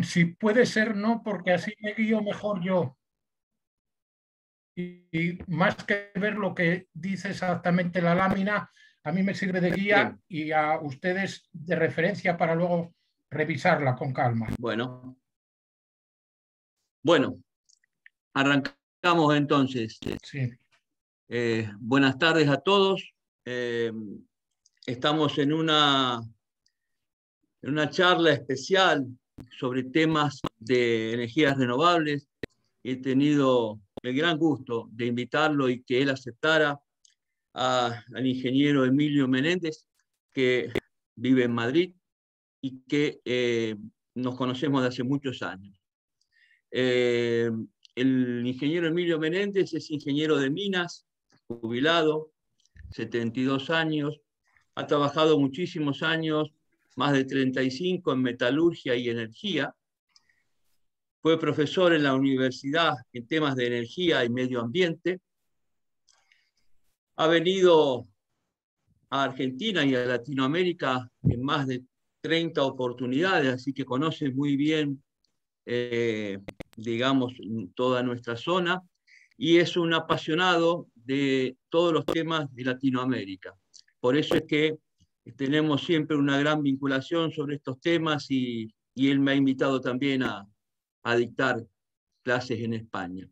Si puede ser, no, porque así me guío mejor yo. Y más que ver lo que dice exactamente la lámina, a mí me sirve de guía. Bien. Y a ustedes de referencia para luego revisarla con calma. Bueno, arrancamos entonces. Sí. Buenas tardes a todos. Estamos en una charla especial sobre temas de energías renovables. He tenido el gran gusto de invitarlo y que él aceptara al ingeniero Emilio Menéndez, que vive en Madrid y que nos conocemos de hace muchos años. El ingeniero Emilio Menéndez es ingeniero de minas, jubilado, 72 años, ha trabajado muchísimos años, más de 35 en metalurgia y energía. Fue profesor en la universidad en temas de energía y medio ambiente. Ha venido a Argentina y a Latinoamérica en más de 30 oportunidades, así que conoce muy bien, digamos, toda nuestra zona, y es un apasionado de todos los temas de Latinoamérica. Por eso es que tenemos siempre una gran vinculación sobre estos temas y él me ha invitado también a dictar clases en España.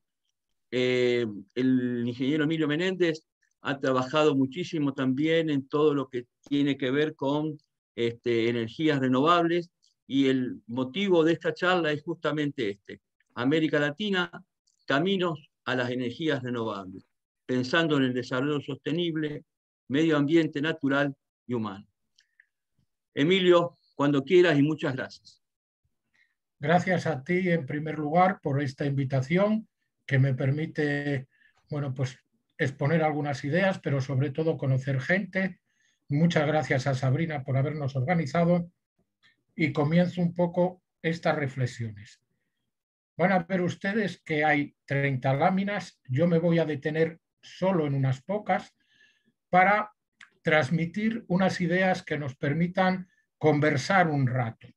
El ingeniero Emilio Menéndez ha trabajado muchísimo también en todo lo que tiene que ver con energías renovables, y el motivo de esta charla es justamente América Latina, caminos a las energías renovables, pensando en el desarrollo sostenible, medio ambiente natural y humano. Emilio, cuando quieras, y muchas gracias. Gracias a ti, en primer lugar, por esta invitación que me permite, bueno, pues exponer algunas ideas, pero sobre todo conocer gente. Muchas gracias a Sabrina por habernos organizado y comienzo un poco estas reflexiones. Van a ver ustedes que hay 30 láminas. Yo me voy a detener solo en unas pocas para transmitir unas ideas que nos permitan conversar un rato.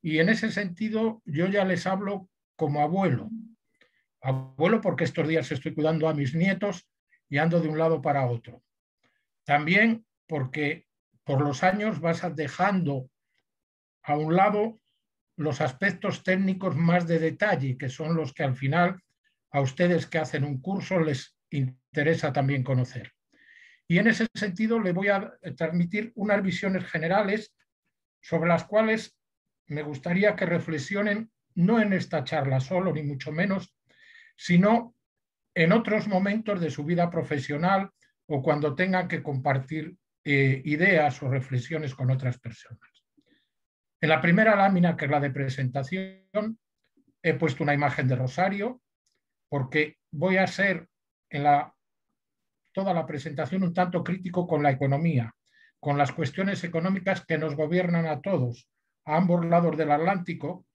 Y en ese sentido, yo ya les hablo como abuelo. Abuelo porque estos días estoy cuidando a mis nietos y ando de un lado para otro. También porque por los años vas dejando a un lado los aspectos técnicos más de detalle, que son los que al final a ustedes que hacen un curso les interesa también conocer. Y en ese sentido le voy a transmitir unas visiones generales sobre las cuales me gustaría que reflexionen, no en esta charla solo, ni mucho menos, sino en otros momentos de su vida profesional o cuando tengan que compartir ideas o reflexiones con otras personas. En la primera lámina, que es la de presentación, he puesto una imagen de Rosario porque voy a ser en toda la presentación un tanto crítico con la economía, con las cuestiones económicas que nos gobiernan a todos, a ambos lados del Atlántico,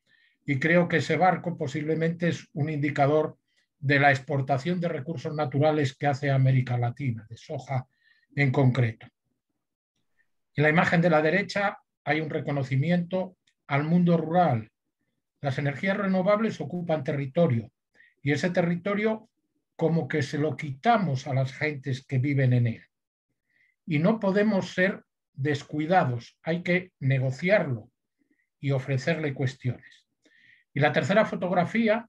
y creo que ese barco posiblemente es un indicador de la exportación de recursos naturales que hace América Latina, de soja en concreto. En la imagen de la derecha hay un reconocimiento al mundo rural. Las energías renovables ocupan territorio y ese territorio como que se lo quitamos a las gentes que viven en él. Y no podemos ser descuidados, hay que negociarlo y ofrecerle cuestiones. Y la tercera fotografía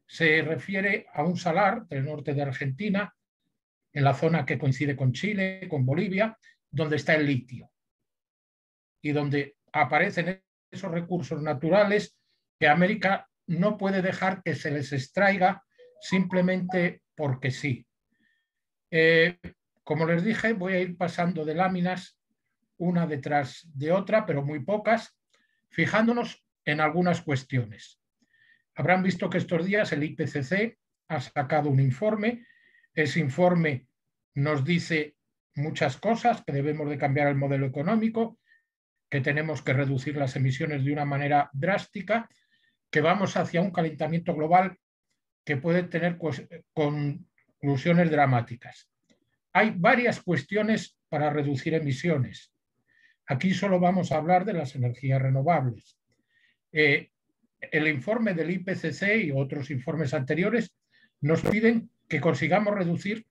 se refiere a un salar del norte de Argentina, en la zona que coincide con Chile, con Bolivia, donde está el litio y donde aparecen esos recursos naturales que América no puede dejar que se les extraiga simplemente porque sí. Como les dije, voy a ir pasando de láminas una detrás de otra, pero muy pocas, fijándonos en algunas cuestiones. Habrán visto que estos días el IPCC ha sacado un informe. Ese informe nos dice muchas cosas, que debemos de cambiar el modelo económico, que tenemos que reducir las emisiones de una manera drástica, que vamos hacia un calentamiento global que puede tener conclusiones dramáticas. Hay varias cuestiones para reducir emisiones. Aquí solo vamos a hablar de las energías renovables. el informe del IPCC y otros informes anteriores nos piden que consigamos reducir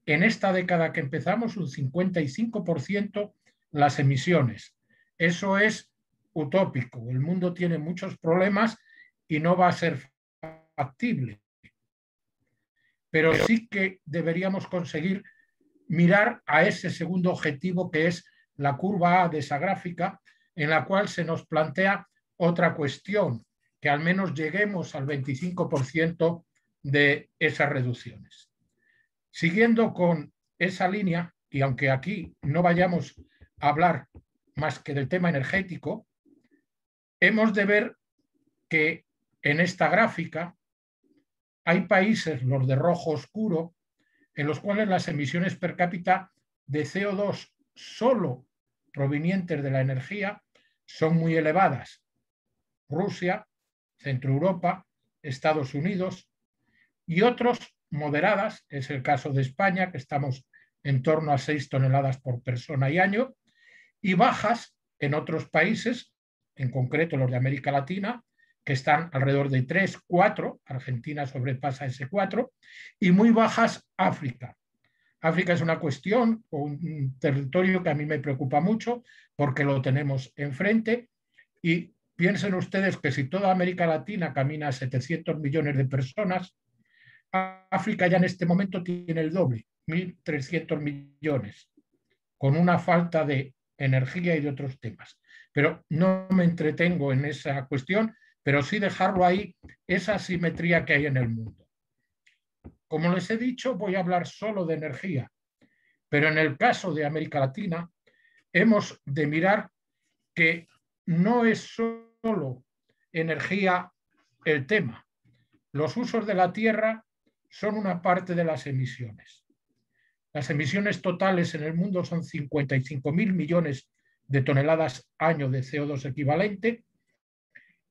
en esta década que empezamos un 55% las emisiones. Eso es utópico. El mundo tiene muchos problemas y no va a ser factible. Pero sí que deberíamos conseguir mirar a ese segundo objetivo, que es la curva A de esa gráfica, en la cual se nos plantea otra cuestión, que al menos lleguemos al 25% de esas reducciones. Siguiendo con esa línea, y aunque aquí no vayamos a hablar más que del tema energético, hemos de ver que en esta gráfica hay países, los de rojo oscuro, en los cuales las emisiones per cápita de CO2 solo provenientes de la energía son muy elevadas. Rusia, Centro Europa, Estados Unidos, y otros moderadas, es el caso de España, que estamos en torno a 6 toneladas por persona y año, y bajas en otros países, en concreto los de América Latina, que están alrededor de 3, 4, Argentina sobrepasa ese 4, y muy bajas África. África es una cuestión o un territorio que a mí me preocupa mucho porque lo tenemos enfrente, y piensen ustedes que si toda América Latina camina a 700 millones de personas, África ya en este momento tiene el doble, 1.300 millones, con una falta de energía y de otros temas. Pero no me entretengo en esa cuestión, pero sí dejarlo ahí, esa asimetría que hay en el mundo. Como les he dicho, voy a hablar solo de energía, pero en el caso de América Latina hemos de mirar que no es solo energía el tema. Los usos de la tierra son una parte de las emisiones. Las emisiones totales en el mundo son 55.000 millones de toneladas año de CO2 equivalente,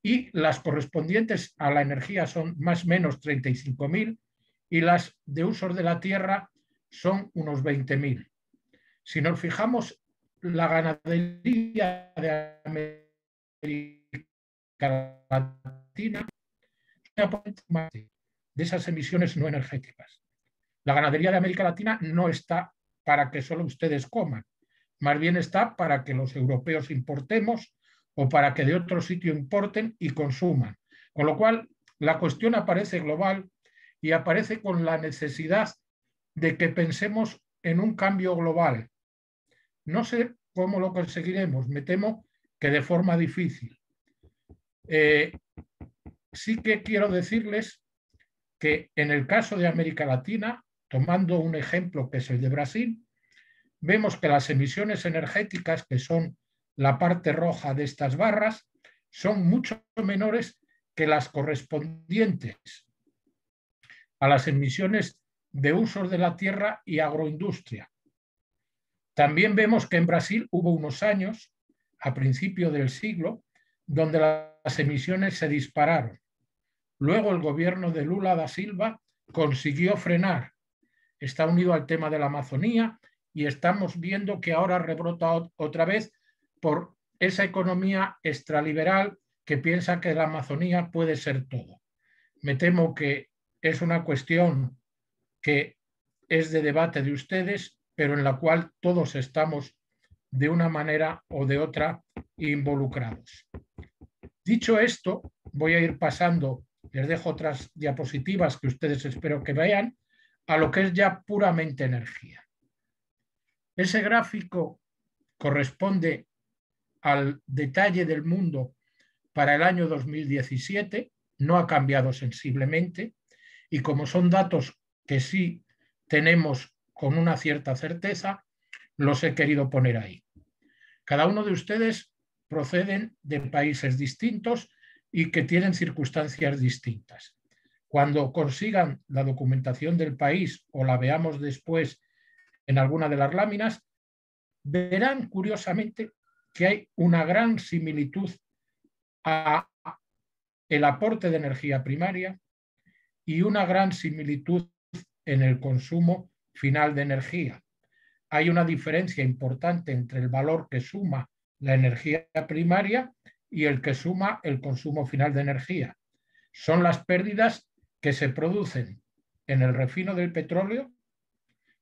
y las correspondientes a la energía son más o menos 35.000, y las de usos de la tierra son unos 20.000. Si nos fijamos, la ganadería de América Latina de esas emisiones no energéticas. La ganadería de América Latina no está para que solo ustedes coman, más bien está para que los europeos importemos o para que de otro sitio importen y consuman. Con lo cual, la cuestión aparece global y aparece con la necesidad de que pensemos en un cambio global. No sé cómo lo conseguiremos, me temo que de forma difícil. Sí que quiero decirles que en el caso de América Latina, tomando un ejemplo que es el de Brasil, vemos que las emisiones energéticas, que son la parte roja de estas barras, son mucho menores que las correspondientes a las emisiones de usos de la tierra y agroindustria. También vemos que en Brasil hubo unos años, a principio del siglo, donde las emisiones se dispararon. Luego el gobierno de Lula da Silva consiguió frenar. Está unido al tema de la Amazonía y estamos viendo que ahora rebrota otra vez por esa economía extraliberal que piensa que la Amazonía puede ser todo. Me temo que es una cuestión que es de debate de ustedes, pero en la cual todos estamos de una manera o de otra involucrados. Dicho esto, voy a ir pasando, les dejo otras diapositivas que ustedes espero que vean, a lo que es ya puramente energía. Ese gráfico corresponde al detalle del mundo para el año 2017, no ha cambiado sensiblemente, y como son datos que sí tenemos con una cierta certeza, los he querido poner ahí. Cada uno de ustedes proceden de países distintos y que tienen circunstancias distintas. Cuando consigan la documentación del país o la veamos después en alguna de las láminas, verán curiosamente que hay una gran similitud a el aporte de energía primaria y una gran similitud en el consumo final de energía. Hay una diferencia importante entre el valor que suma la energía primaria y el que suma el consumo final de energía. Son las pérdidas que se producen en el refino del petróleo.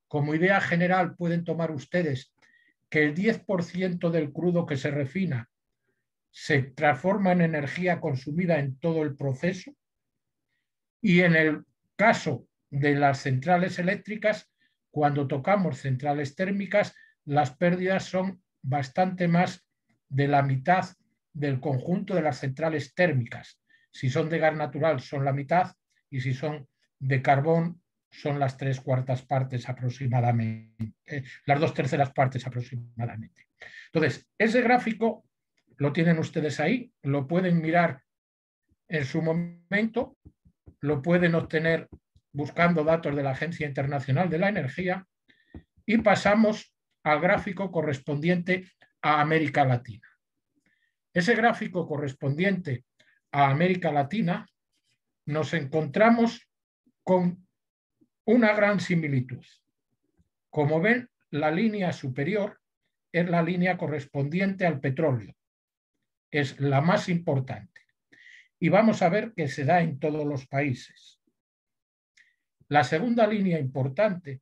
Como idea general pueden tomar ustedes que el 10% del crudo que se refina se transforma en energía consumida en todo el proceso, y en el caso de las centrales eléctricas, cuando tocamos centrales térmicas, las pérdidas son bastante más de la mitad del conjunto de las centrales térmicas. Si son de gas natural son la mitad, y si son de carbón son las 3/4 partes aproximadamente, las 2/3 partes aproximadamente. Entonces, ese gráfico lo tienen ustedes ahí, lo pueden mirar en su momento, lo pueden obtener buscando datos de la Agencia Internacional de la Energía, y pasamos al gráfico correspondiente a América Latina. Ese gráfico correspondiente a América Latina nos encontramos con una gran similitud. Como ven, la línea superior es la línea correspondiente al petróleo. Es la más importante. Y vamos a ver que se da en todos los países. La segunda línea importante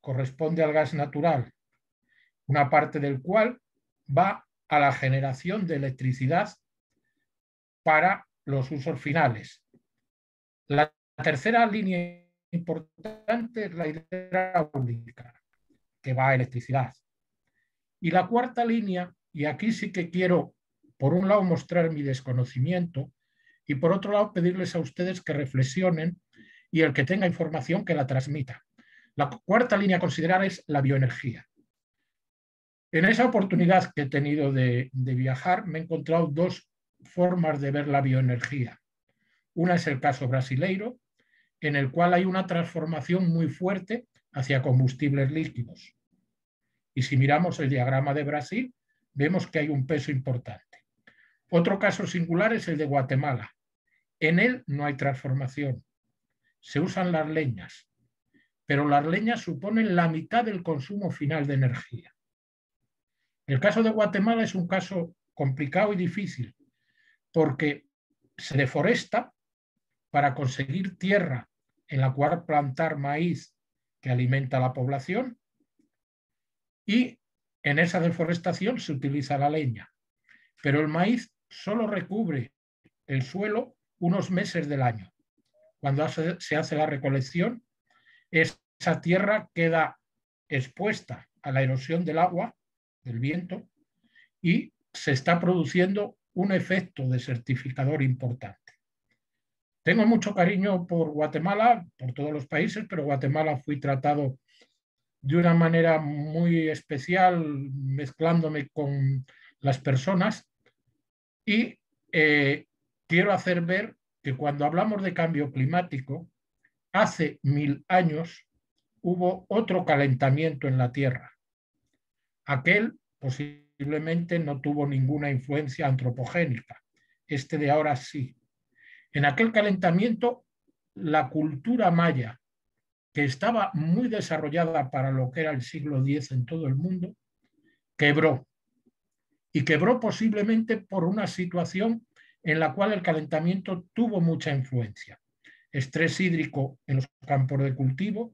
corresponde al gas natural, una parte del cual va a la generación de electricidad para los usos finales. La tercera línea importante es la hidráulica, que va a electricidad. Y la cuarta línea, y aquí sí que quiero, por un lado, mostrar mi desconocimiento y por otro lado, pedirles a ustedes que reflexionen y el que tenga información que la transmita. La cuarta línea a considerar es la bioenergía. En esa oportunidad que he tenido de viajar, me he encontrado dos formas de ver la bioenergía. Una es el caso brasileiro, en el cual hay una transformación muy fuerte hacia combustibles líquidos. Y si miramos el diagrama de Brasil, vemos que hay un peso importante. Otro caso singular es el de Guatemala. En él no hay transformación. Se usan las leñas, pero las leñas suponen la mitad del consumo final de energía. El caso de Guatemala es un caso complicado y difícil, porque se deforesta para conseguir tierra en la cual plantar maíz que alimenta a la población, y en esa deforestación se utiliza la leña. Pero el maíz solo recubre el suelo unos meses del año. Cuando se hace la recolección, esa tierra queda expuesta a la erosión del agua, del viento, y se está produciendo un efecto desertificador importante. Tengo mucho cariño por Guatemala, por todos los países, pero Guatemala fui tratado de una manera muy especial, mezclándome con las personas, y quiero hacer ver que cuando hablamos de cambio climático, hace 1000 años hubo otro calentamiento en la Tierra. Aquel posiblemente no tuvo ninguna influencia antropogénica, este de ahora sí. En aquel calentamiento, la cultura maya, que estaba muy desarrollada para lo que era el siglo X en todo el mundo, quebró. Y quebró posiblemente por una situación en la cual el calentamiento tuvo mucha influencia. Estrés hídrico en los campos de cultivo,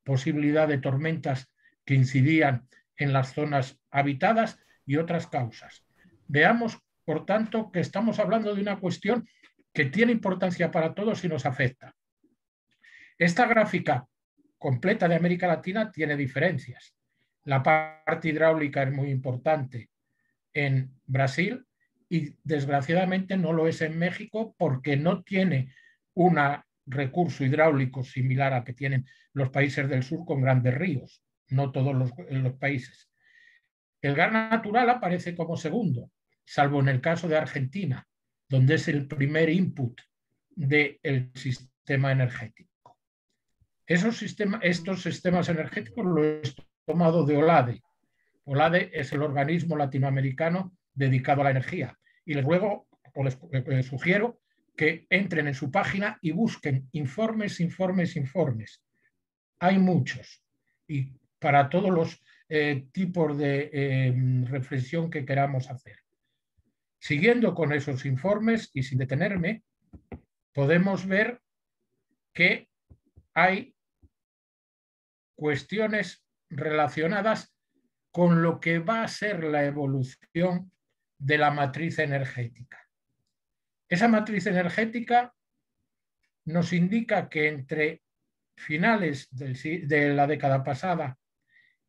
posibilidad de tormentas que incidían en las zonas habitadas y otras causas. Veamos, por tanto, que estamos hablando de una cuestión que tiene importancia para todos y nos afecta. Esta gráfica completa de América Latina tiene diferencias. La parte hidráulica es muy importante en Brasil y desgraciadamente no lo es en México, porque no tiene un recurso hidráulico similar al que tienen los países del sur con grandes ríos, no todos los países. El gas natural aparece como segundo, salvo en el caso de Argentina, donde es el primer input del sistema energético. Estos sistemas energéticos los he tomado de OLADE. OLADE es el organismo latinoamericano dedicado a la energía. Y les ruego, o les sugiero, que entren en su página y busquen informes. Hay muchos. Y para todos los tipos de reflexión que queramos hacer. Siguiendo con esos informes y sin detenerme, podemos ver que hay cuestiones relacionadas con lo que va a ser la evolución de la matriz energética. Esa matriz energética nos indica que entre finales de la década pasada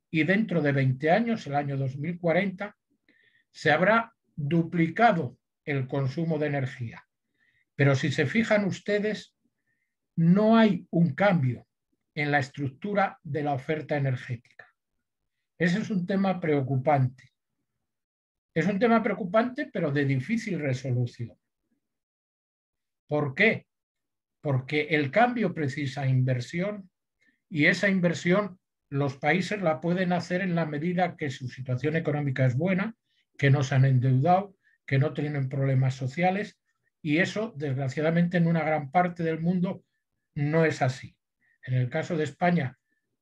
y dentro de 20 años, el año 2040, se habrá duplicado el consumo de energía. Pero si se fijan ustedes, no hay un cambio en la estructura de la oferta energética. Ese es un tema preocupante. Es un tema preocupante, pero de difícil resolución. ¿Por qué? Porque el cambio precisa inversión y esa inversión los países la pueden hacer en la medida que su situación económica es buena, que no se han endeudado, que no tienen problemas sociales, y eso, desgraciadamente, en una gran parte del mundo no es así. En el caso de España,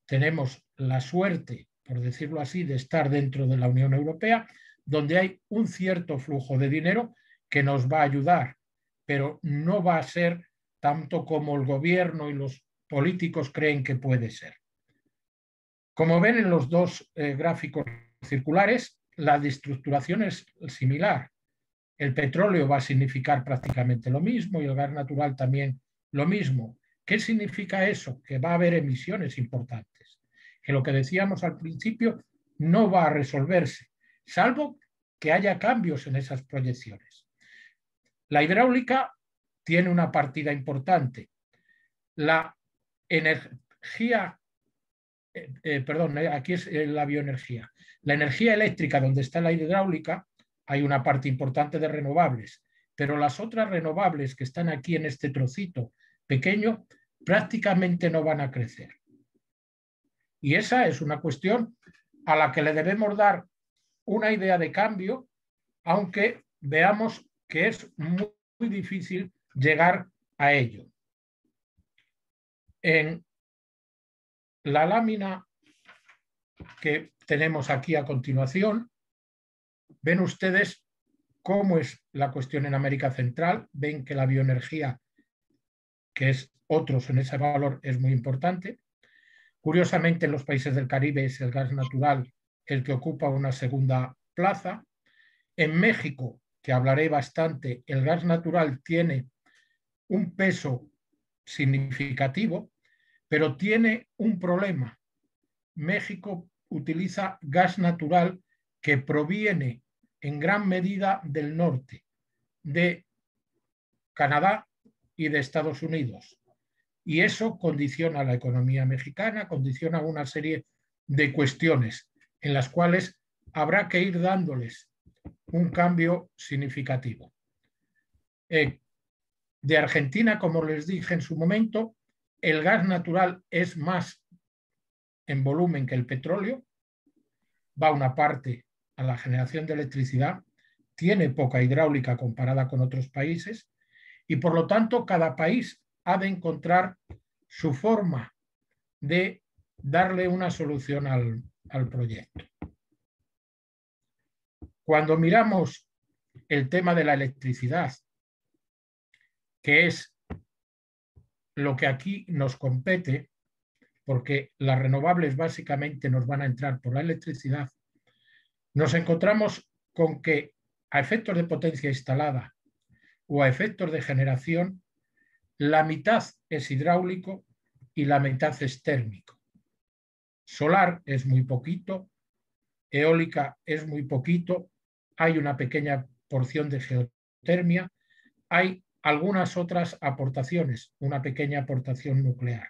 tenemos la suerte, por decirlo así, de estar dentro de la Unión Europea, donde hay un cierto flujo de dinero que nos va a ayudar, pero no va a ser tanto como el gobierno y los políticos creen que puede ser. Como ven en los dos gráficos circulares, la destructuración es similar. El petróleo va a significar prácticamente lo mismo y el gas natural también lo mismo. ¿Qué significa eso? Que va a haber emisiones importantes, que lo que decíamos al principio no va a resolverse, salvo que haya cambios en esas proyecciones. La hidráulica tiene una partida importante. La energía, aquí es la bioenergía. La energía eléctrica, donde está la hidráulica, hay una parte importante de renovables, pero las otras renovables que están aquí en este trocito pequeño prácticamente no van a crecer. Y esa es una cuestión a la que le debemos dar una idea de cambio, aunque veamos que es muy difícil llegar a ello. En la lámina que tenemos aquí a continuación, ven ustedes cómo es la cuestión en América Central. Ven que la bioenergía, que es otros en ese valor, es muy importante. Curiosamente, en los países del Caribe es el gas natural el que ocupa una segunda plaza. En México, que hablaré bastante, el gas natural tiene un peso significativo, pero tiene un problema. México utiliza gas natural que proviene en gran medida del norte, de Canadá y de Estados Unidos. Y eso condiciona la economía mexicana, condiciona una serie de cuestiones en las cuales habrá que ir dándoles un cambio significativo. De Argentina, como les dije en su momento, el gas natural es más en volumen que el petróleo, va una parte a la generación de electricidad, tiene poca hidráulica comparada con otros países y por lo tanto cada país ha de encontrar su forma de darle una solución al proyecto. Cuando miramos el tema de la electricidad, que es lo que aquí nos compete, porque las renovables básicamente nos van a entrar por la electricidad, nos encontramos con que a efectos de potencia instalada o a efectos de generación, la mitad es hidráulico y la mitad es térmico. Solar es muy poquito, eólica es muy poquito, hay una pequeña porción de geotermia, hay algunas otras aportaciones, una pequeña aportación nuclear.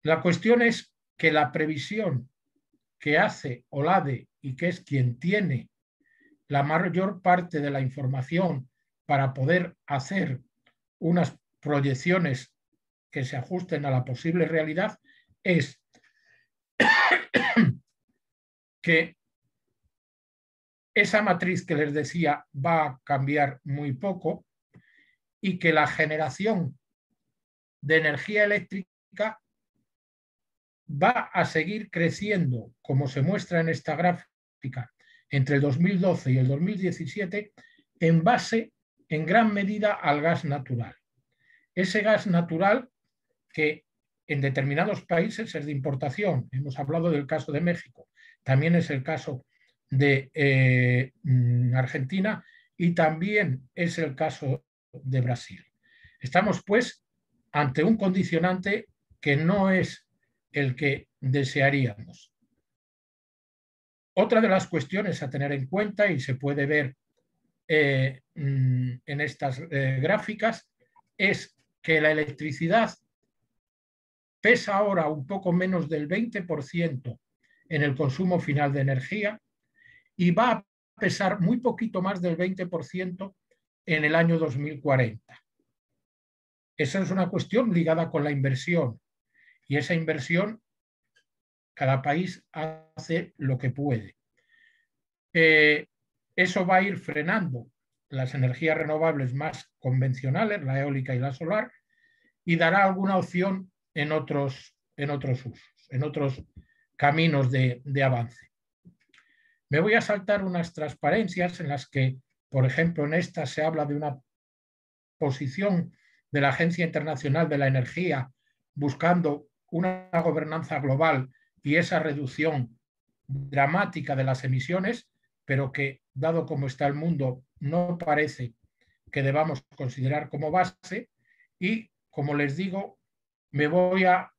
La cuestión es que la previsión que hace OLADE y que es quien tiene la mayor parte de la información para poder hacer unas proyecciones que se ajusten a la posible realidad, es que esa matriz que les decía va a cambiar muy poco y que la generación de energía eléctrica va a seguir creciendo, como se muestra en esta gráfica, entre el 2012 y el 2017 en base en gran medida al gas natural. Ese gas natural que en determinados países es de importación. Hemos hablado del caso de México, también es el caso de Argentina y también es el caso de Brasil. Estamos, pues, ante un condicionante que no es el que desearíamos. Otra de las cuestiones a tener en cuenta, y se puede ver en estas gráficas, es que la electricidad pesa ahora un poco menos del 20% en el consumo final de energía y va a pesar muy poquito más del 20% en el año 2040. Esa es una cuestión ligada con la inversión y esa inversión cada país hace lo que puede. Eso va a ir frenando las energías renovables más convencionales, la eólica y la solar, y dará alguna opción en otros usos, en otros caminos de avance. Me voy a saltar unas transparencias en las que, por ejemplo, en esta se habla de una posición de la Agencia Internacional de la Energía buscando una gobernanza global y esa reducción dramática de las emisiones, pero que, dado como está el mundo, no parece que debamos considerar como base. Y, como les digo, me voy a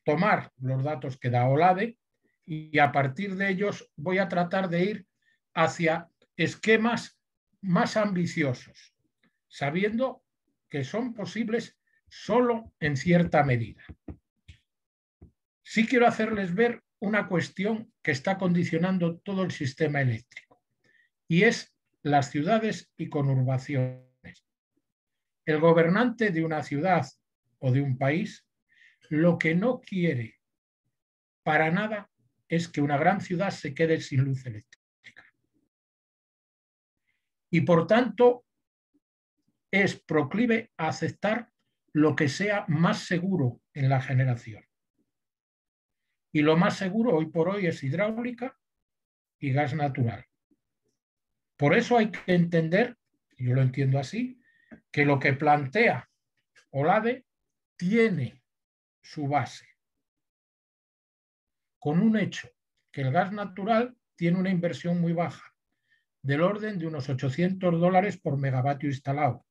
tomar los datos que da OLADE y a partir de ellos voy a tratar de ir hacia esquemas más ambiciosos, sabiendo que son posibles solo en cierta medida. Sí quiero hacerles ver una cuestión que está condicionando todo el sistema eléctrico y es las ciudades y conurbaciones. El gobernante de una ciudad o de un país lo que no quiere para nada es que una gran ciudad se quede sin luz eléctrica. Y por tanto es proclive a aceptar lo que sea más seguro en la generación. Y lo más seguro hoy por hoy es hidráulica y gas natural. Por eso hay que entender, yo lo entiendo así, que lo que plantea OLADE tiene su base con un hecho, que el gas natural tiene una inversión muy baja, del orden de unos $800 por megavatio instalado.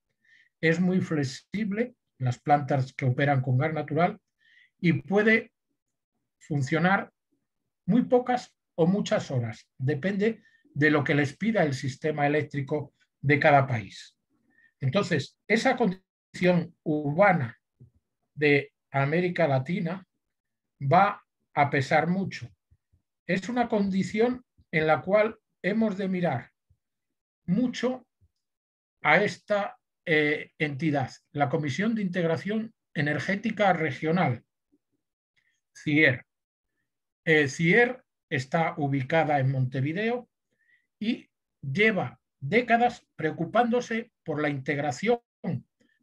Es muy flexible, las plantas que operan con gas natural, y puede funcionar muy pocas o muchas horas, depende de lo que les pida el sistema eléctrico de cada país. Entonces, esa condición urbana de América Latina va a pesar mucho. Es una condición en la cual hemos de mirar mucho a esta entidad, la Comisión de Integración Energética Regional, CIER. CIER está ubicada en Montevideo y lleva décadas preocupándose por la integración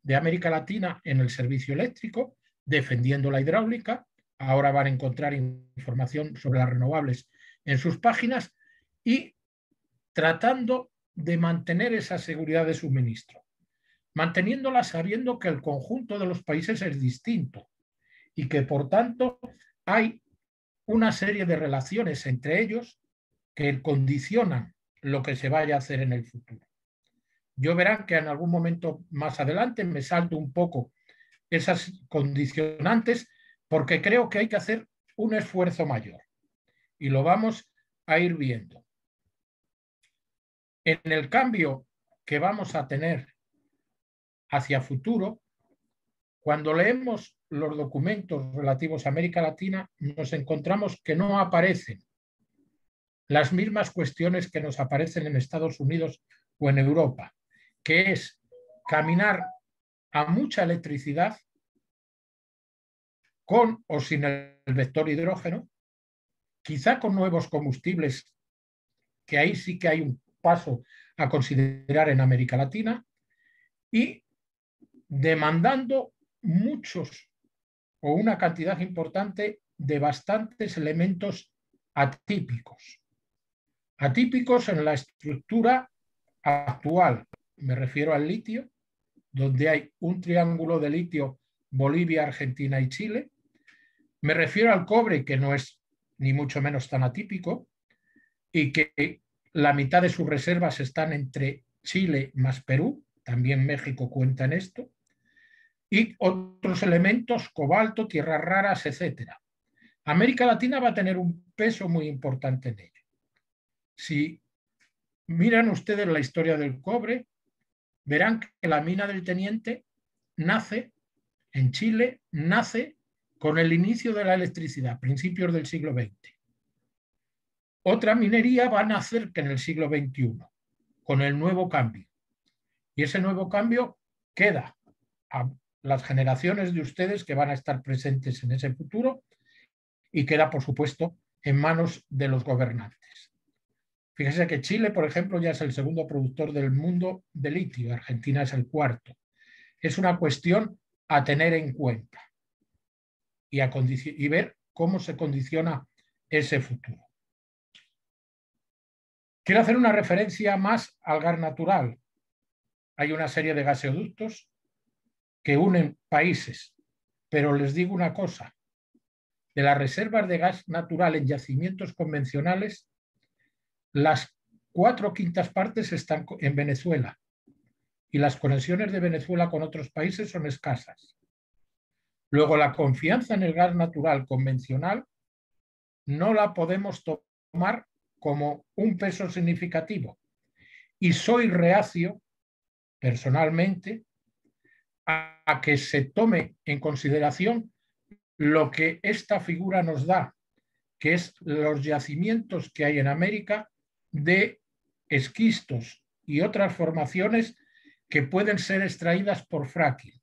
de América Latina en el servicio eléctrico, defendiendo la hidráulica. Ahora van a encontrar información sobre las renovables en sus páginas y tratando de mantener esa seguridad de suministro, manteniéndola sabiendo que el conjunto de los países es distinto y que, por tanto, hay una serie de relaciones entre ellos que condicionan lo que se vaya a hacer en el futuro. Yo verán que en algún momento más adelante me salto un poco esas condicionantes porque creo que hay que hacer un esfuerzo mayor y lo vamos a ir viendo. En el cambio que vamos a tener hacia futuro, cuando leemos los documentos relativos a América Latina, nos encontramos que no aparecen las mismas cuestiones que nos aparecen en Estados Unidos o en Europa, que es caminar a mucha electricidad con o sin el vector hidrógeno, quizá con nuevos combustibles, que ahí sí que hay un paso a considerar en América Latina, y demandando muchos o una cantidad importante de bastantes elementos atípicos. Atípicos en la estructura actual, me refiero al litio, donde hay un triángulo de litio, Bolivia, Argentina y Chile. Me refiero al cobre, que no es ni mucho menos tan atípico, y que la mitad de sus reservas están entre Chile más Perú, también México cuenta en esto, y otros elementos, cobalto, tierras raras, etc. América Latina va a tener un peso muy importante en ello. Si miran ustedes la historia del cobre, verán que la mina del Teniente nace en Chile, nace con el inicio de la electricidad, principios del siglo XX. Otra minería va a nacer que en el siglo XXI, con el nuevo cambio. Y ese nuevo cambio queda a las generaciones de ustedes que van a estar presentes en ese futuro y queda, por supuesto, en manos de los gobernantes. Fíjese que Chile, por ejemplo, ya es el segundo productor del mundo de litio, Argentina es el cuarto. Es una cuestión a tener en cuenta y ver cómo se condiciona ese futuro. Quiero hacer una referencia más al gas natural. Hay una serie de gaseoductos que unen países, pero les digo una cosa, de las reservas de gas natural en yacimientos convencionales, las 4/5 partes están en Venezuela y las conexiones de Venezuela con otros países son escasas. Luego, la confianza en el gas natural convencional no la podemos tomar como un peso significativo. Y soy reacio, personalmente, a que se tome en consideración lo que esta figura nos da, que es los yacimientos que hay en América de esquistos y otras formaciones que pueden ser extraídas por fracking.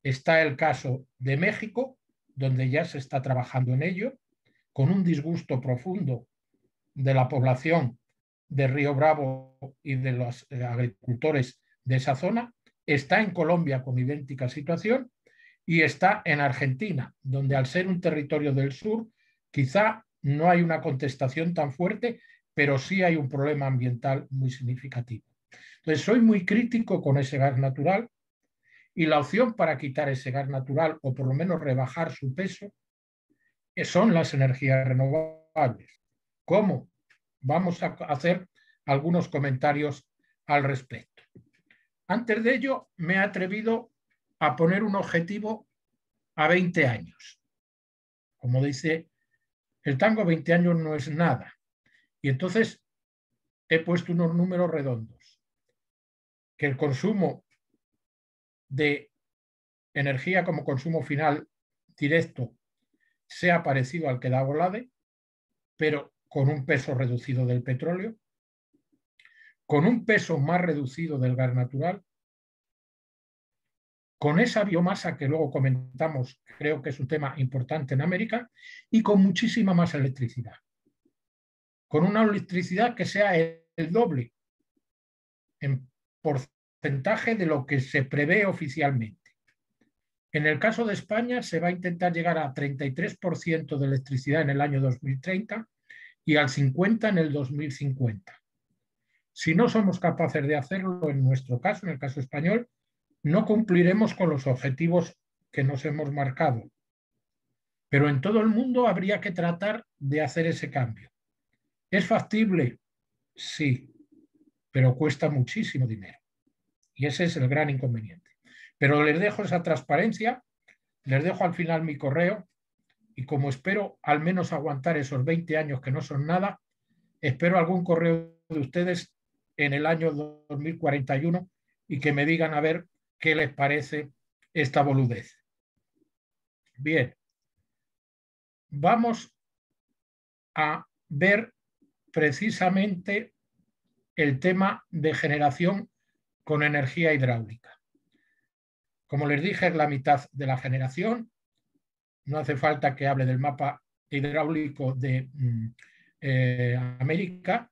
Está el caso de México, donde ya se está trabajando en ello, con un disgusto profundo de la población de Río Bravo y de los agricultores de esa zona. Está en Colombia con idéntica situación y está en Argentina, donde al ser un territorio del sur, quizá no hay una contestación tan fuerte, pero sí hay un problema ambiental muy significativo. Entonces, soy muy crítico con ese gas natural y la opción para quitar ese gas natural o por lo menos rebajar su peso son las energías renovables. ¿Cómo? Vamos a hacer algunos comentarios al respecto. Antes de ello, me he atrevido a poner un objetivo a 20 años. Como dice el tango, 20 años no es nada. Y entonces he puesto unos números redondos. Que el consumo de energía como consumo final directo sea parecido al que da Volade, pero con un peso reducido del petróleo, con un peso más reducido del gas natural, con esa biomasa que luego comentamos, creo que es un tema importante en América, y con muchísima más electricidad. Con una electricidad que sea el doble en porcentaje de lo que se prevé oficialmente. En el caso de España se va a intentar llegar a 33% de electricidad en el año 2030 y al 50% en el 2050. Si no somos capaces de hacerlo en nuestro caso, en el caso español, no cumpliremos con los objetivos que nos hemos marcado. Pero en todo el mundo habría que tratar de hacer ese cambio. ¿Es factible? Sí, pero cuesta muchísimo dinero. Y ese es el gran inconveniente. Pero les dejo esa transparencia, les dejo al final mi correo y como espero al menos aguantar esos 20 años que no son nada, espero algún correo de ustedes en el año 2041 y que me digan a ver qué les parece esta boludez. Bien, vamos a ver precisamente el tema de generación con energía hidráulica. Como les dije, es la mitad de la generación. No hace falta que hable del mapa hidráulico de América.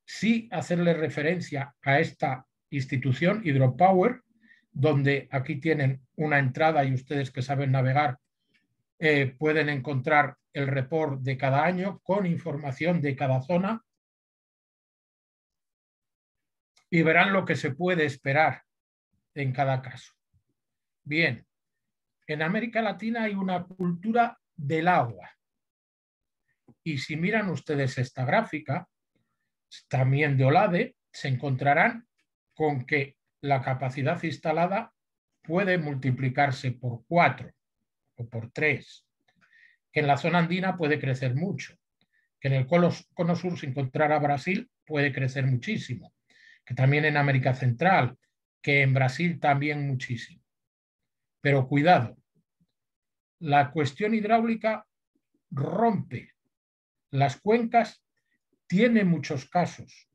Sí hacerle referencia a esta institución, Hydropower, donde aquí tienen una entrada y ustedes que saben navegar pueden encontrar el report de cada año con información de cada zona y verán lo que se puede esperar en cada caso. Bien, en América Latina hay una cultura del agua. Y si miran ustedes esta gráfica, también de OLADE, se encontrarán con que la capacidad instalada puede multiplicarse por 4 o por 3, que en la zona andina puede crecer mucho, que en el cono sur, si encontrara Brasil, puede crecer muchísimo, que también en América Central, que en Brasil también muchísimo. Pero cuidado, la cuestión hidráulica rompe las cuencas, tiene muchos casos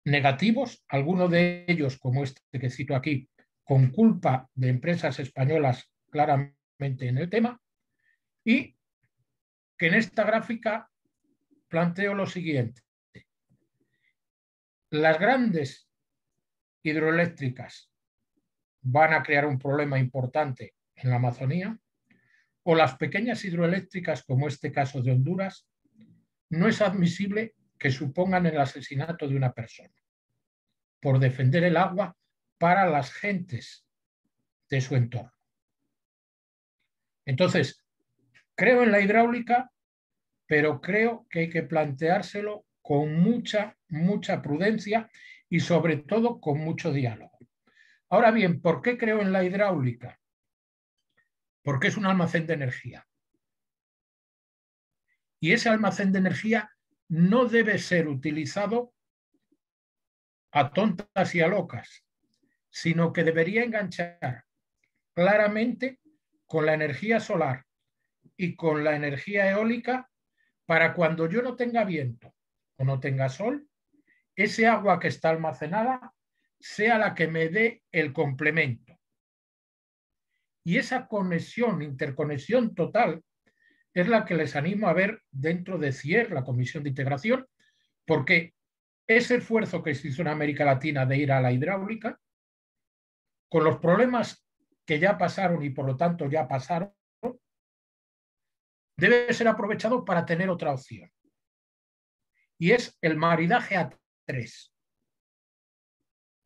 negativos, algunos de ellos, como este que cito aquí, con culpa de empresas españolas claramente en el tema, y que en esta gráfica planteo lo siguiente. Las grandes hidroeléctricas van a crear un problema importante en la Amazonía, o las pequeñas hidroeléctricas, como este caso de Honduras, no es admisible que supongan el asesinato de una persona por defender el agua para las gentes de su entorno. Entonces, creo en la hidráulica, pero creo que hay que planteárselo con mucha prudencia y sobre todo con mucho diálogo. Ahora bien, ¿por qué creo en la hidráulica? Porque es un almacén de energía. Y ese almacén de energía no debe ser utilizado a tontas y a locas, sino que debería enganchar claramente con la energía solar y con la energía eólica para cuando yo no tenga viento o no tenga sol, ese agua que está almacenada sea la que me dé el complemento. Y esa conexión, interconexión total, es la que les animo a ver dentro de CIER, la Comisión de Integración, porque ese esfuerzo que se hizo en América Latina de ir a la hidráulica, con los problemas que ya pasaron y por lo tanto ya pasaron, debe ser aprovechado para tener otra opción. Y es el maridaje a 3.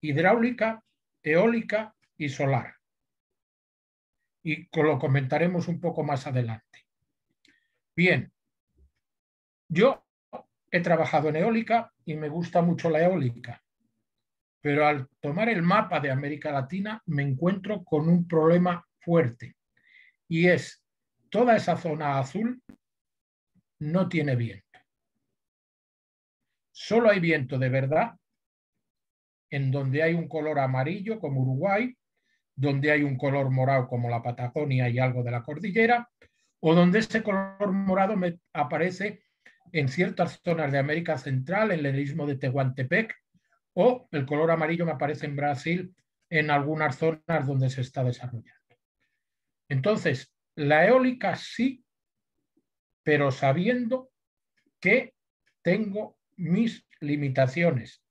Hidráulica, eólica y solar. Y lo comentaremos un poco más adelante. Bien, yo he trabajado en eólica y me gusta mucho la eólica, pero al tomar el mapa de América Latina me encuentro con un problema fuerte y es toda esa zona azul no tiene viento. Solo hay viento de verdad en donde hay un color amarillo como Uruguay, donde hay un color morado como la Patagonia y algo de la cordillera, o donde ese color morado me aparece en ciertas zonas de América Central, en el istmo de Tehuantepec, o el color amarillo me aparece en Brasil, en algunas zonas donde se está desarrollando. Entonces, la eólica sí, pero sabiendo que tengo mis limitaciones.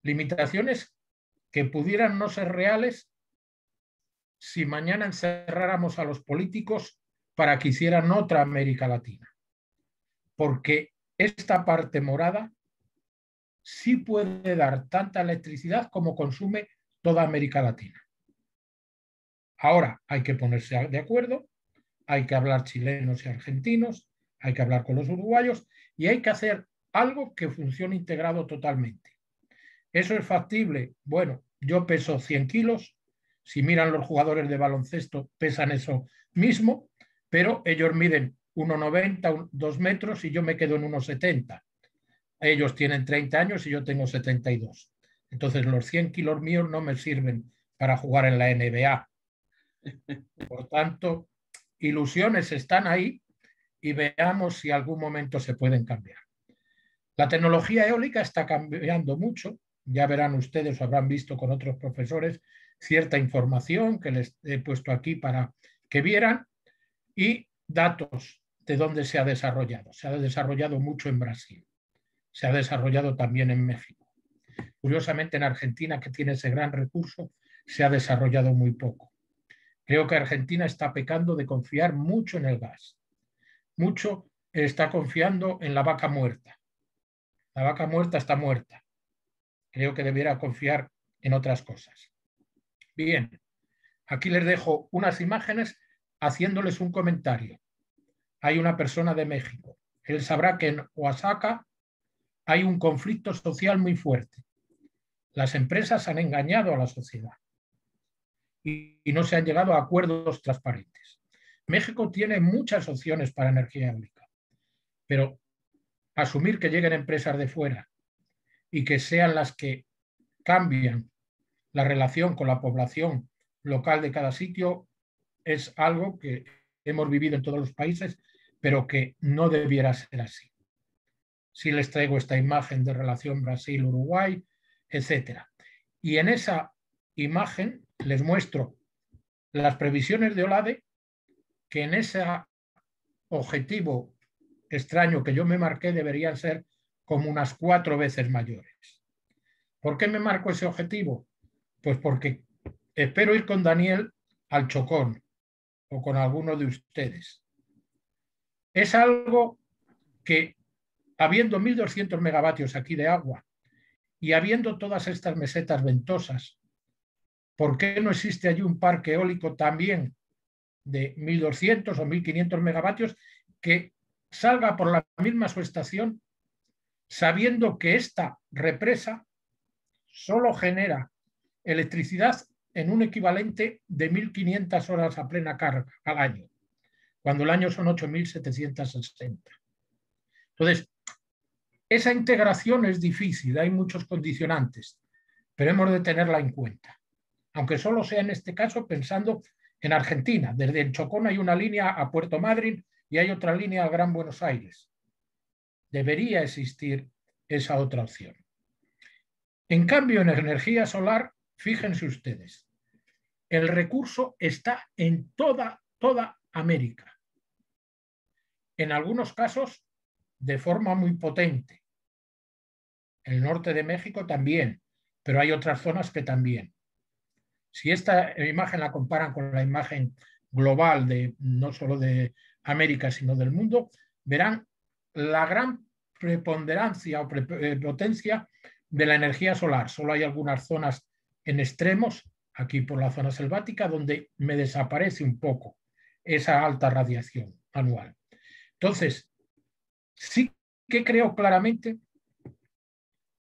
Limitaciones que pudieran no ser reales si mañana encerráramos a los políticos para que hicieran otra América Latina. Porque esta parte morada sí puede dar tanta electricidad como consume toda América Latina. Ahora hay que ponerse de acuerdo, hay que hablar chilenos y argentinos, hay que hablar con los uruguayos y hay que hacer algo que funcione integrado totalmente. ¿Eso es factible? Bueno, yo peso 100 kilos, si miran los jugadores de baloncesto pesan eso mismo, pero ellos miden 1,90, 2 metros y yo me quedo en 1,70. Ellos tienen 30 años y yo tengo 72. Entonces los 100 kilos míos no me sirven para jugar en la NBA. Por tanto, ilusiones están ahí y veamos si algún momento se pueden cambiar. La tecnología eólica está cambiando mucho. Ya verán ustedes o habrán visto con otros profesores cierta información que les he puesto aquí para que vieran y datos de dónde se ha desarrollado. Se ha desarrollado mucho en Brasil. Se ha desarrollado también en México. Curiosamente, en Argentina, que tiene ese gran recurso, se ha desarrollado muy poco. Creo que Argentina está pecando de confiar mucho en el gas. Mucho está confiando en la vaca muerta. La vaca muerta está muerta. Creo que debiera confiar en otras cosas. Bien, aquí les dejo unas imágenes haciéndoles un comentario. Hay una persona de México. Él sabrá que en Oaxaca hay un conflicto social muy fuerte. Las empresas han engañado a la sociedad y no se han llegado a acuerdos transparentes. México tiene muchas opciones para energía eólica, pero asumir que lleguen empresas de fuera y que sean las que cambian la relación con la población local de cada sitio es algo que hemos vivido en todos los países, pero que no debiera ser así. Si les traigo esta imagen de relación Brasil-Uruguay, etc. Y en esa imagen les muestro las previsiones de OLADE, que en ese objetivo extraño que yo me marqué deberían ser como unas 4 veces mayores. ¿Por qué me marco ese objetivo? Pues porque espero ir con Daniel al Chocón o con alguno de ustedes. Es algo que, habiendo 1.200 megavatios aquí de agua y habiendo todas estas mesetas ventosas, ¿por qué no existe allí un parque eólico también de 1.200 o 1.500 megavatios que salga por la misma subestación, sabiendo que esta represa solo genera electricidad en un equivalente de 1.500 horas a plena carga al año, cuando el año son 8.760? Entonces, esa integración es difícil, hay muchos condicionantes, pero hemos de tenerla en cuenta, aunque solo sea en este caso pensando en Argentina. Desde el Chocón hay una línea a Puerto Madryn y hay otra línea al Gran Buenos Aires. Debería existir esa otra opción. En cambio, en energía solar, fíjense ustedes, el recurso está en toda América. En algunos casos, de forma muy potente. El norte de México también, pero hay otras zonas que también. Si esta imagen la comparan con la imagen global de no solo de América, sino del mundo, verán la gran preponderancia o potencia de la energía solar. Solo hay algunas zonas en extremos, aquí por la zona selvática, donde me desaparece un poco esa alta radiación anual. Entonces, sí que creo claramente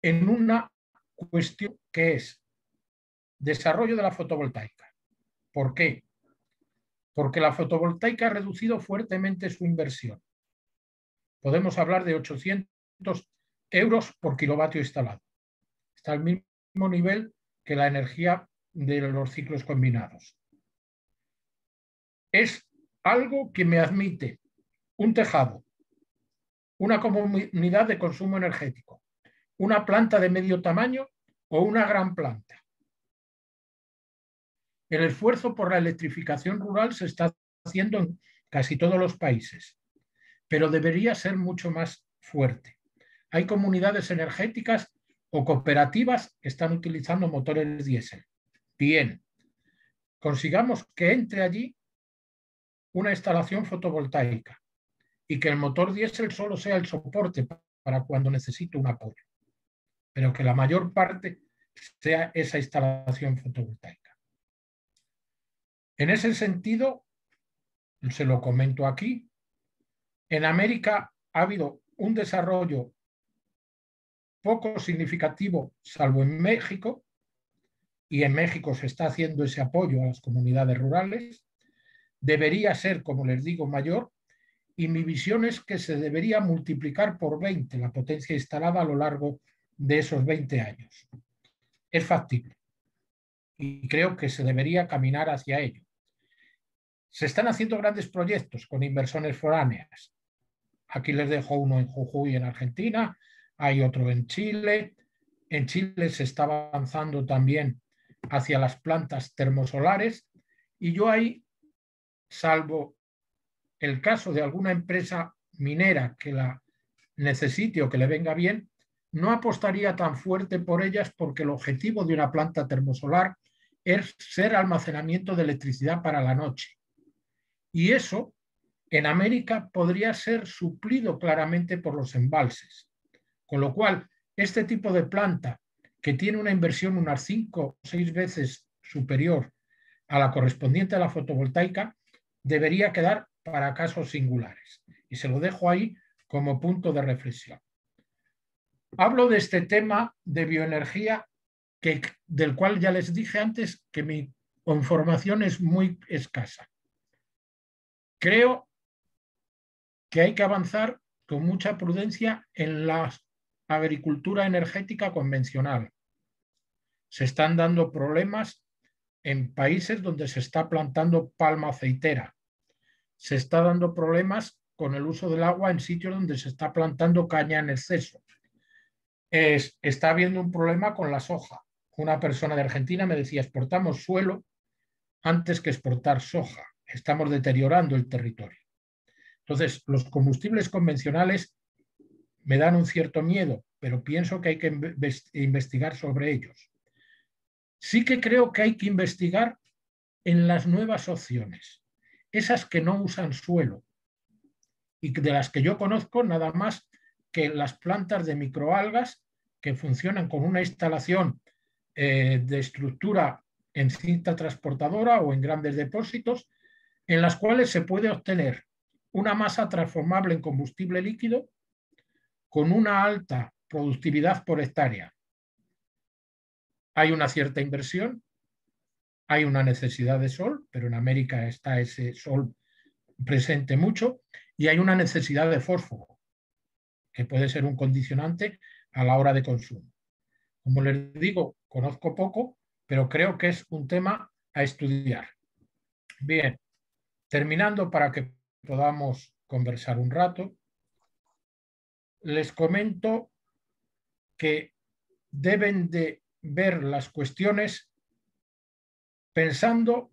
en una cuestión que es desarrollo de la fotovoltaica. ¿Por qué? Porque la fotovoltaica ha reducido fuertemente su inversión. Podemos hablar de 800 euros por kilovatio instalado. Está al mismo nivel que la energía de los ciclos combinados. Es algo que me admite un tejado, una comunidad de consumo energético, una planta de medio tamaño o una gran planta. El esfuerzo por la electrificación rural se está haciendo en casi todos los países, pero debería ser mucho más fuerte. Hay comunidades energéticas o cooperativas que están utilizando motores diésel. Bien, consigamos que entre allí una instalación fotovoltaica y que el motor diésel solo sea el soporte para cuando necesito un apoyo, pero que la mayor parte sea esa instalación fotovoltaica. En ese sentido, se lo comento aquí, en América ha habido un desarrollo poco significativo, salvo en México, y en México se está haciendo ese apoyo a las comunidades rurales. Debería ser, como les digo, mayor, y mi visión es que se debería multiplicar por 20 la potencia instalada a lo largo de esos 20 años. Es factible y creo que se debería caminar hacia ello. Se están haciendo grandes proyectos con inversiones foráneas. Aquí les dejo uno en Jujuy, en Argentina, hay otro en Chile. En Chile se está avanzando también hacia las plantas termosolares y yo ahí, salvo el caso de alguna empresa minera que la necesite o que le venga bien, no apostaría tan fuerte por ellas porque el objetivo de una planta termosolar es ser almacenamiento de electricidad para la noche. Y eso en América podría ser suplido claramente por los embalses. Con lo cual, este tipo de planta que tiene una inversión unas 5 o 6 veces superior a la correspondiente a la fotovoltaica, debería quedar para casos singulares. Y se lo dejo ahí como punto de reflexión. Hablo de este tema de bioenergía del cual ya les dije antes que mi información es muy escasa. Creo que hay que avanzar con mucha prudencia en la agricultura energética convencional. Se están dando problemas en países donde se está plantando palma aceitera. Se está dando problemas con el uso del agua en sitios donde se está plantando caña en exceso. Está habiendo un problema con la soja. Una persona de Argentina me decía, exportamos suelo antes que exportar soja. Estamos deteriorando el territorio. Entonces, los combustibles convencionales me dan un cierto miedo, pero pienso que hay que investigar sobre ellos. Sí que creo que hay que investigar en las nuevas opciones, esas que no usan suelo y de las que yo conozco nada más que las plantas de microalgas que funcionan con una instalación de estructura en cinta transportadora o en grandes depósitos, en las cuales se puede obtener una masa transformable en combustible líquido con una alta productividad por hectárea. Hay una cierta inversión, hay una necesidad de sol, pero en América está ese sol presente mucho, y hay una necesidad de fósforo, que puede ser un condicionante a la hora de consumo. Como les digo, conozco poco, pero creo que es un tema a estudiar. Bien, terminando para que podamos conversar un rato, les comento que deben de ver las cuestiones pensando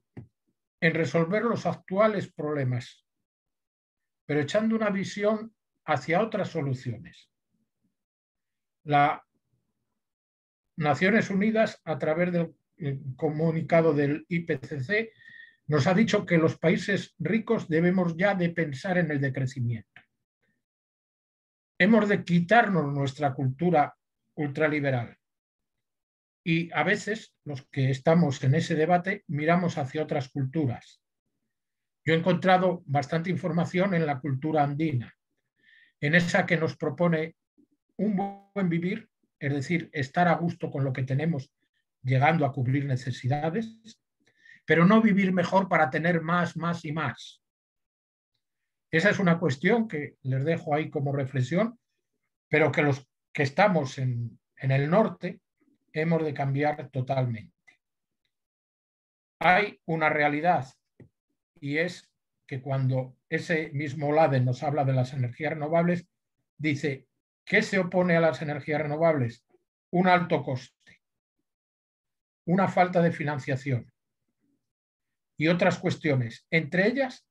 en resolver los actuales problemas, pero echando una visión hacia otras soluciones. Las Naciones Unidas, a través del comunicado del IPCC, nos ha dicho que los países ricos debemos ya de pensar en el decrecimiento. Hemos de quitarnos nuestra cultura ultraliberal. Y a veces los que estamos en ese debate miramos hacia otras culturas. Yo he encontrado bastante información en la cultura andina, en esa que nos propone un buen vivir, es decir, estar a gusto con lo que tenemos, llegando a cubrir necesidades, pero no vivir mejor para tener más, más y más. Esa es una cuestión que les dejo ahí como reflexión, pero que los que estamos en el norte hemos de cambiar totalmente. Hay una realidad, y es que cuando ese mismo Laden nos habla de las energías renovables, dice, ¿qué se opone a las energías renovables? Un alto coste, una falta de financiación y otras cuestiones, entre ellas,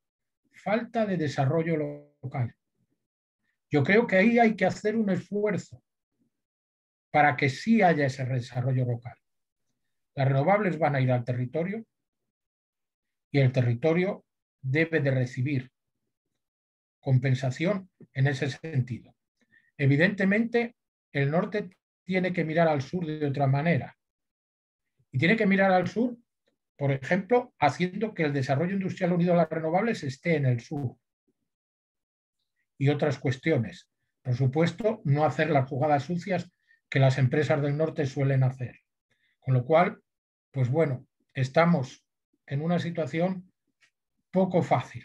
falta de desarrollo local. Yo creo que ahí hay que hacer un esfuerzo para que sí haya ese desarrollo local. Las renovables van a ir al territorio y el territorio debe de recibir compensación en ese sentido. Evidentemente, el norte tiene que mirar al sur de otra manera. Y tiene que mirar al sur, por ejemplo, haciendo que el desarrollo industrial unido a las renovables esté en el sur. Y otras cuestiones. Por supuesto, no hacer las jugadas sucias que las empresas del norte suelen hacer. Con lo cual, pues bueno, estamos en una situación poco fácil.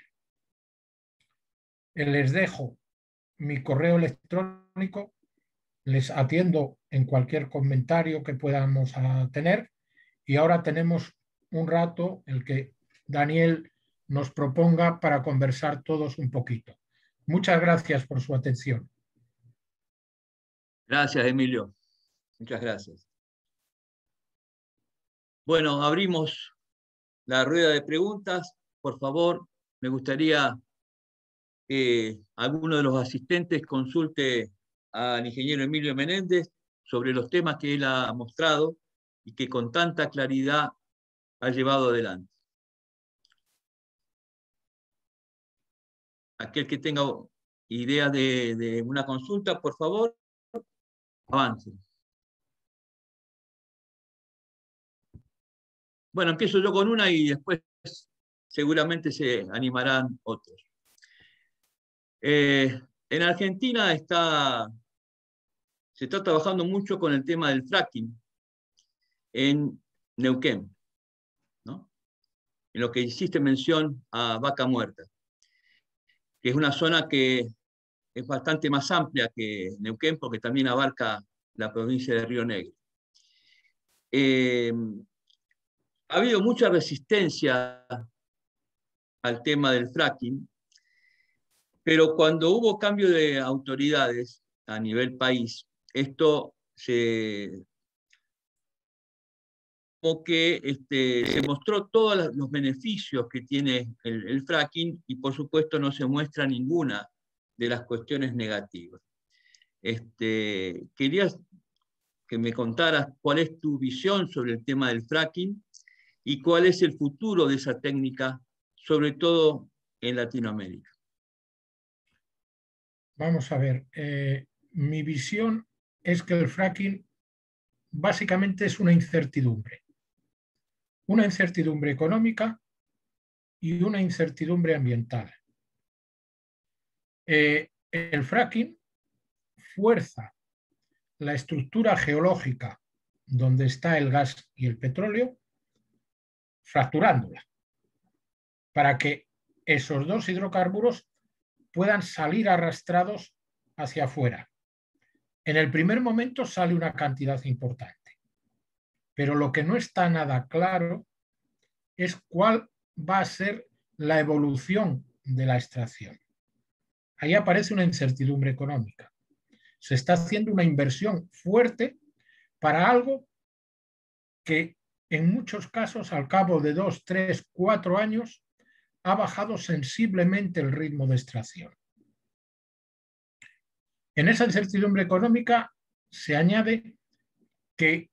Les dejo mi correo electrónico, les atiendo en cualquier comentario que podamos tener, y ahora tenemos un rato el que Daniel nos proponga para conversar todos un poquito. Muchas gracias por su atención. Gracias, Emilio. Muchas gracias. Bueno, abrimos la rueda de preguntas. Por favor, me gustaría que alguno de los asistentes consulte al ingeniero Emilio Menéndez sobre los temas que él ha mostrado y que con tanta claridad ha llevado adelante. Aquel que tenga idea de una consulta, por favor, avance. Bueno, empiezo yo con una y después seguramente se animarán otros. En Argentina se está trabajando mucho con el tema del fracking en Neuquén, ¿no? En lo que hiciste mención a Vaca Muerta, que es una zona que es bastante más amplia que Neuquén porque también abarca la provincia de Río Negro. Ha habido mucha resistencia al tema del fracking, pero cuando hubo cambio de autoridades a nivel país, esto como que se mostró todos los beneficios que tiene el fracking y por supuesto no se muestra ninguna de las cuestiones negativas. Quería que me contaras cuál es tu visión sobre el tema del fracking y cuál es el futuro de esa técnica, sobre todo en Latinoamérica. Vamos a ver, mi visión es que el fracking básicamente es una incertidumbre económica y una incertidumbre ambiental. El fracking fuerza la estructura geológica donde está el gas y el petróleo, fracturándola, para que esos dos hidrocarburos puedan salir arrastrados hacia afuera. En el primer momento sale una cantidad importante, pero lo que no está nada claro es cuál va a ser la evolución de la extracción. Ahí aparece una incertidumbre económica. Se está haciendo una inversión fuerte para algo que en muchos casos, al cabo de 2, 3, 4 años, ha bajado sensiblemente el ritmo de extracción. En esa incertidumbre económica se añade que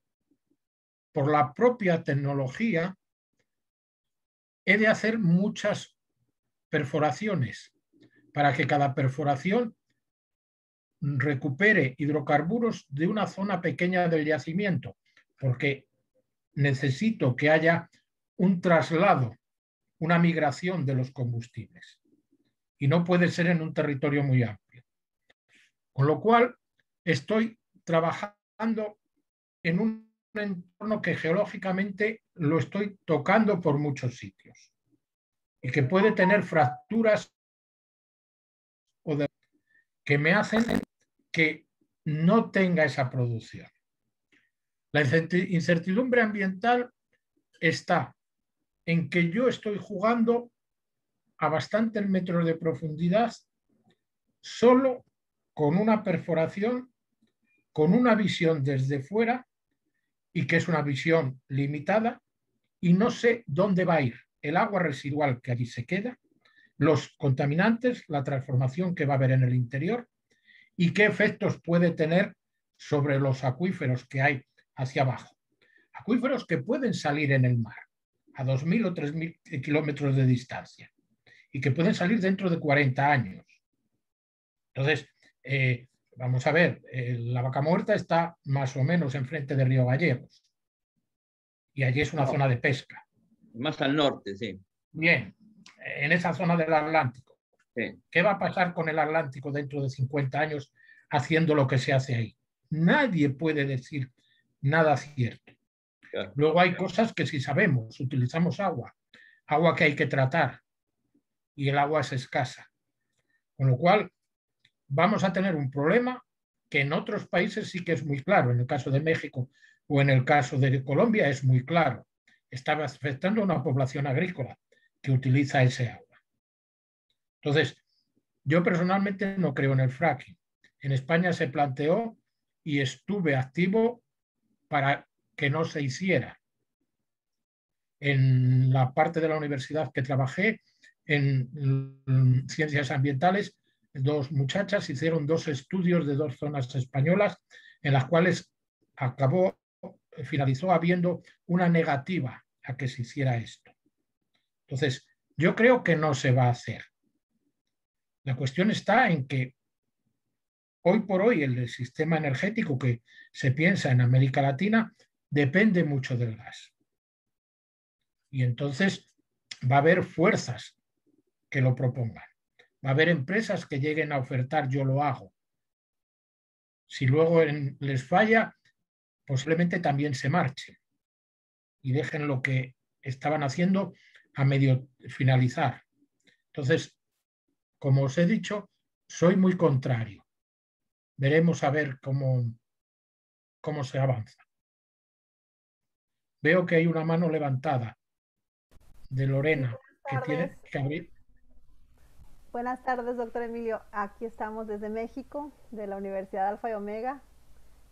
por la propia tecnología he de hacer muchas perforaciones para que cada perforación recupere hidrocarburos de una zona pequeña del yacimiento, porque necesito que haya un traslado, una migración de los combustibles. Y no puede ser en un territorio muy amplio. Con lo cual, estoy trabajando en un entorno que geológicamente lo estoy tocando por muchos sitios y que puede tener fracturas que me hacen que no tenga esa producción. La incertidumbre ambiental está en que yo estoy jugando a bastantes metros de profundidad solo con una perforación, con una visión desde fuera y que es una visión limitada y no sé dónde va a ir el agua residual que allí se queda, los contaminantes, la transformación que va a haber en el interior y qué efectos puede tener sobre los acuíferos que hay hacia abajo. Acuíferos que pueden salir en el mar a 2.000 o 3.000 kilómetros de distancia y que pueden salir dentro de 40 años. Entonces, vamos a ver, la Vaca Muerta está más o menos enfrente de Río Gallegos y allí es una zona de pesca. Más al norte, sí. Bien, en esa zona del Atlántico. Sí. ¿Qué va a pasar con el Atlántico dentro de 50 años haciendo lo que se hace ahí? Nadie puede decir nada cierto. Claro. Luego hay cosas que sí sabemos, utilizamos agua que hay que tratar y el agua es escasa. Con lo cual vamos a tener un problema que en otros países sí que es muy claro, en el caso de México o en el caso de Colombia es muy claro. Está afectando a una población agrícola que utiliza ese agua. Entonces, yo personalmente no creo en el fracking. En España se planteó y estuve activo para que no se hiciera. En la parte de la universidad que trabajé, en ciencias ambientales, dos muchachas hicieron 2 estudios de 2 zonas españolas en las cuales finalizó habiendo una negativa a que se hiciera esto. Entonces, yo creo que no se va a hacer. La cuestión está en que hoy por hoy el sistema energético que se piensa en América Latina depende mucho del gas. Y entonces va a haber fuerzas que lo propongan. Va a haber empresas que lleguen a ofertar yo lo hago. Si luego les falla, posiblemente también se marchen y dejen lo que estaban haciendo a medio finalizar. Entonces, como os he dicho, soy muy contrario. Veremos a ver cómo se avanza. Veo que hay una mano levantada de Sí, Lorena buenas que tardes. tiene que abrir. Buenas tardes, doctor Emilio. Aquí estamos desde México, de la Universidad Alfa y Omega.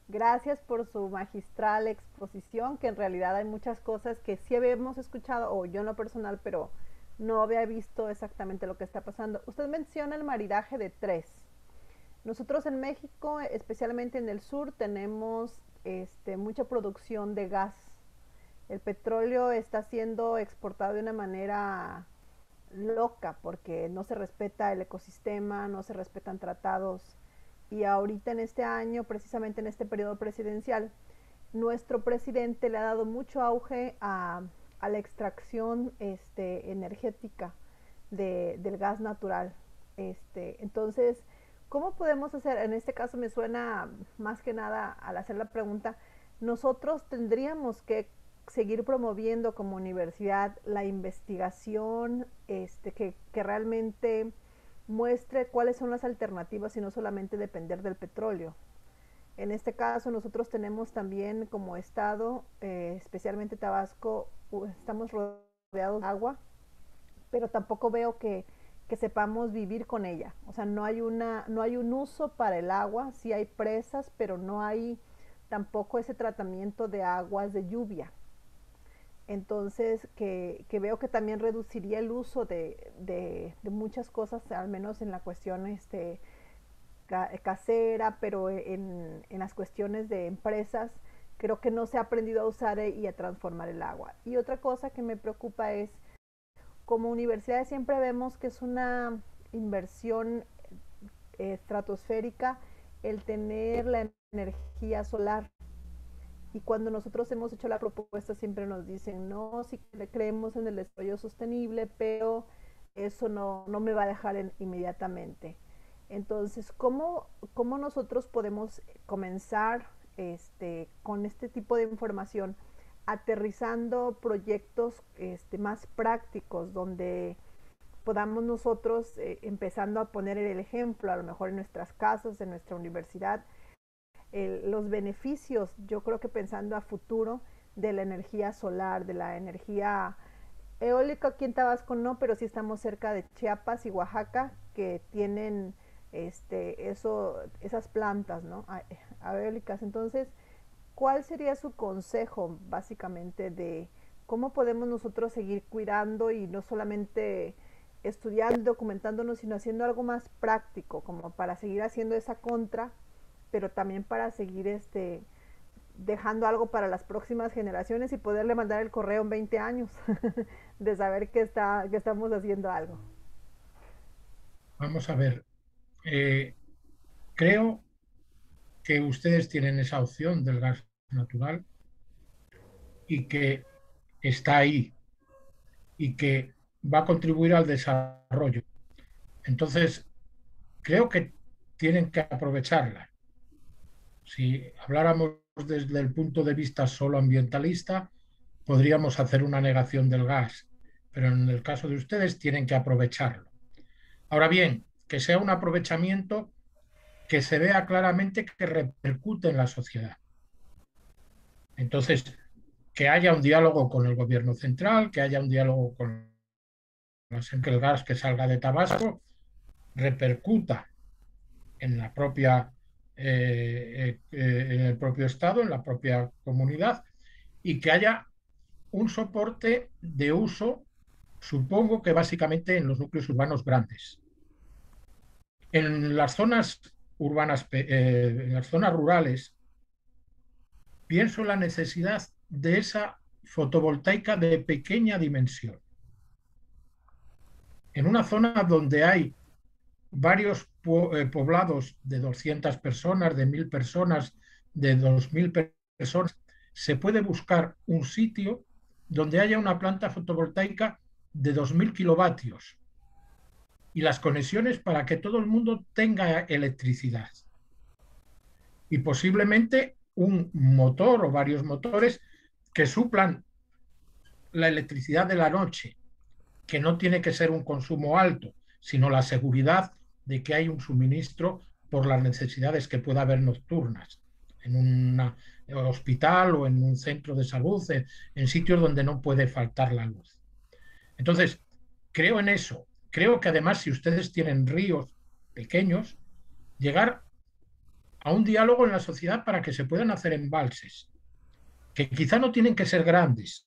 Gracias por su magistral exposición, que en realidad hay muchas cosas que sí habíamos escuchado, o yo en lo personal, pero no había visto exactamente lo que está pasando. Usted menciona el maridaje de tres. Nosotros en México, especialmente en el sur, tenemos mucha producción de gas. El petróleo está siendo exportado de una manera loca porque no se respeta el ecosistema, no se respetan tratados. Y ahorita en este año, precisamente en este periodo presidencial, nuestro presidente le ha dado mucho auge a la extracción energética del gas natural. Entonces, ¿cómo podemos hacer? En este caso me suena más que nada al hacer la pregunta, nosotros tendríamos que seguir promoviendo como universidad la investigación que realmente muestre cuáles son las alternativas y no solamente depender del petróleo. En este caso nosotros tenemos también como estado, especialmente Tabasco, estamos rodeados de agua, pero tampoco veo que sepamos vivir con ella. O sea, no hay un uso para el agua, sí hay presas, pero no hay tampoco ese tratamiento de aguas de lluvia. Entonces, que veo que también reduciría el uso de muchas cosas, al menos en la cuestión casera, pero en las cuestiones de empresas, creo que no se ha aprendido a usar y a transformar el agua. Y otra cosa que me preocupa es, como universidades siempre vemos que es una inversión estratosférica el tener la energía solar. Y cuando nosotros hemos hecho la propuesta siempre nos dicen, no, sí creemos en el desarrollo sostenible, pero eso no me va a dejar inmediatamente. Entonces, ¿cómo nosotros podemos comenzar con este tipo de información, aterrizando proyectos más prácticos, donde podamos nosotros, empezando a poner el ejemplo, a lo mejor en nuestras casas, en nuestra universidad, los beneficios, yo creo que pensando a futuro, de la energía solar, de la energía eólica aquí en Tabasco no, pero sí estamos cerca de Chiapas y Oaxaca que tienen esas plantas, ¿no? Eólicas. Entonces, ¿cuál sería su consejo básicamente de cómo podemos nosotros seguir cuidando y no solamente estudiando, documentándonos, sino haciendo algo más práctico, como para seguir haciendo esa contra, pero también para seguir dejando algo para las próximas generaciones y poderle mandar el correo en 20 años de saber que estamos haciendo algo? Vamos a ver. Creo que ustedes tienen esa opción del gas natural y que está ahí y que va a contribuir al desarrollo. Entonces, creo que tienen que aprovecharla. Si habláramos desde el punto de vista solo ambientalista, podríamos hacer una negación del gas, pero en el caso de ustedes tienen que aprovecharlo. Ahora bien, que sea un aprovechamiento que se vea claramente que repercute en la sociedad. Entonces, que haya un diálogo con el gobierno central, que haya un diálogo con que el gas que salga de Tabasco repercuta en la propia en el propio estado, en la propia comunidad, y que haya un soporte de uso, supongo que básicamente en los núcleos urbanos grandes. En las zonas urbanas, en las zonas rurales, pienso en la necesidad de esa fotovoltaica de pequeña dimensión. En una zona donde hay varios poblados de 200 personas, de 1000 personas, de 2000 personas, se puede buscar un sitio donde haya una planta fotovoltaica de 2.000 kilovatios y las conexiones para que todo el mundo tenga electricidad. Y posiblemente un motor o varios motores que suplan la electricidad de la noche, que no tiene que ser un consumo alto, sino la seguridad de que hay un suministro por las necesidades que pueda haber nocturnas en un hospital o en un centro de salud, en sitios donde no puede faltar la luz. Entonces, creo en eso. Creo que además, si ustedes tienen ríos pequeños, llegar a un diálogo en la sociedad para que se puedan hacer embalses, que quizá no tienen que ser grandes,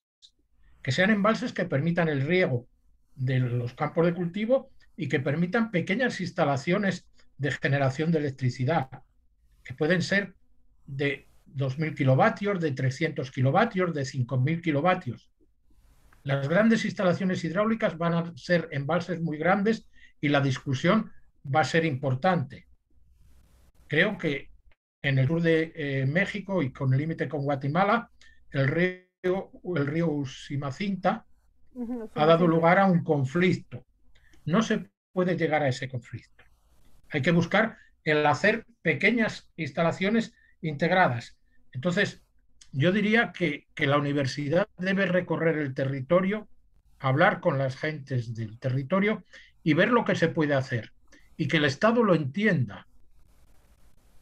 que sean embalses que permitan el riego de los campos de cultivo y que permitan pequeñas instalaciones de generación de electricidad, que pueden ser de 2.000 kilovatios, de 300 kilovatios, de 5.000 kilovatios. Las grandes instalaciones hidráulicas van a ser embalses muy grandes y la discusión va a ser importante. Creo que en el sur de México y con el límite con Guatemala, el río Usimacinta ha dado lugar a un conflicto. No se puede llegar a ese conflicto. Hay que buscar el hacer pequeñas instalaciones integradas. Entonces, yo diría que la universidad debe recorrer el territorio, hablar con las gentes del territorio y ver lo que se puede hacer. Y que el Estado lo entienda,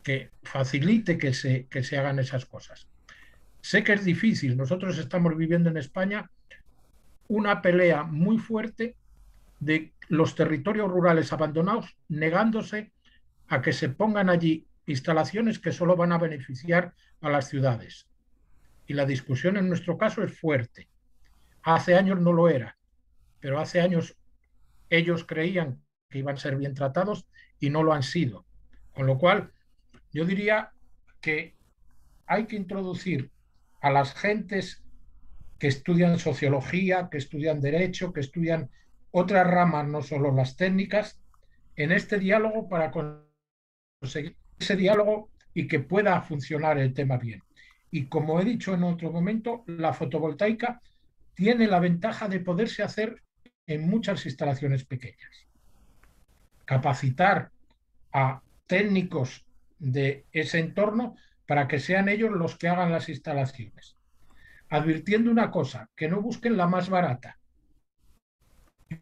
que facilite que se hagan esas cosas. Sé que es difícil. Nosotros estamos viviendo en España una pelea muy fuerte de los territorios rurales abandonados, negándose a que se pongan allí instalaciones que solo van a beneficiar a las ciudades. Y la discusión en nuestro caso es fuerte. Hace años no lo era, pero hace años ellos creían que iban a ser bien tratados y no lo han sido. Con lo cual, yo diría que hay que introducir a las gentes que estudian sociología, que estudian derecho, que estudian otras ramas, no solo las técnicas, en este diálogo para conseguir ese diálogo y que pueda funcionar el tema bien. Y como he dicho en otro momento, la fotovoltaica tiene la ventaja de poderse hacer en muchas instalaciones pequeñas. Capacitar a técnicos de ese entorno para que sean ellos los que hagan las instalaciones. Advirtiendo una cosa, que no busquen la más barata.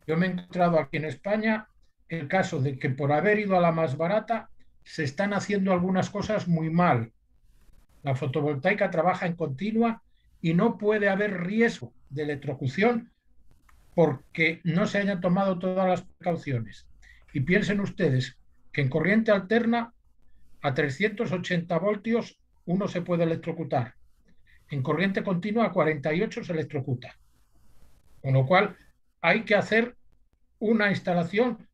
Yo me he encontrado aquí en España el caso de que por haber ido a la más barata se están haciendo algunas cosas muy mal. La fotovoltaica trabaja en continua y no puede haber riesgo de electrocución porque no se hayan tomado todas las precauciones. Y piensen ustedes que en corriente alterna a 380 voltios uno se puede electrocutar. En corriente continua a 48 se electrocuta. Con lo cual hay que hacer una instalación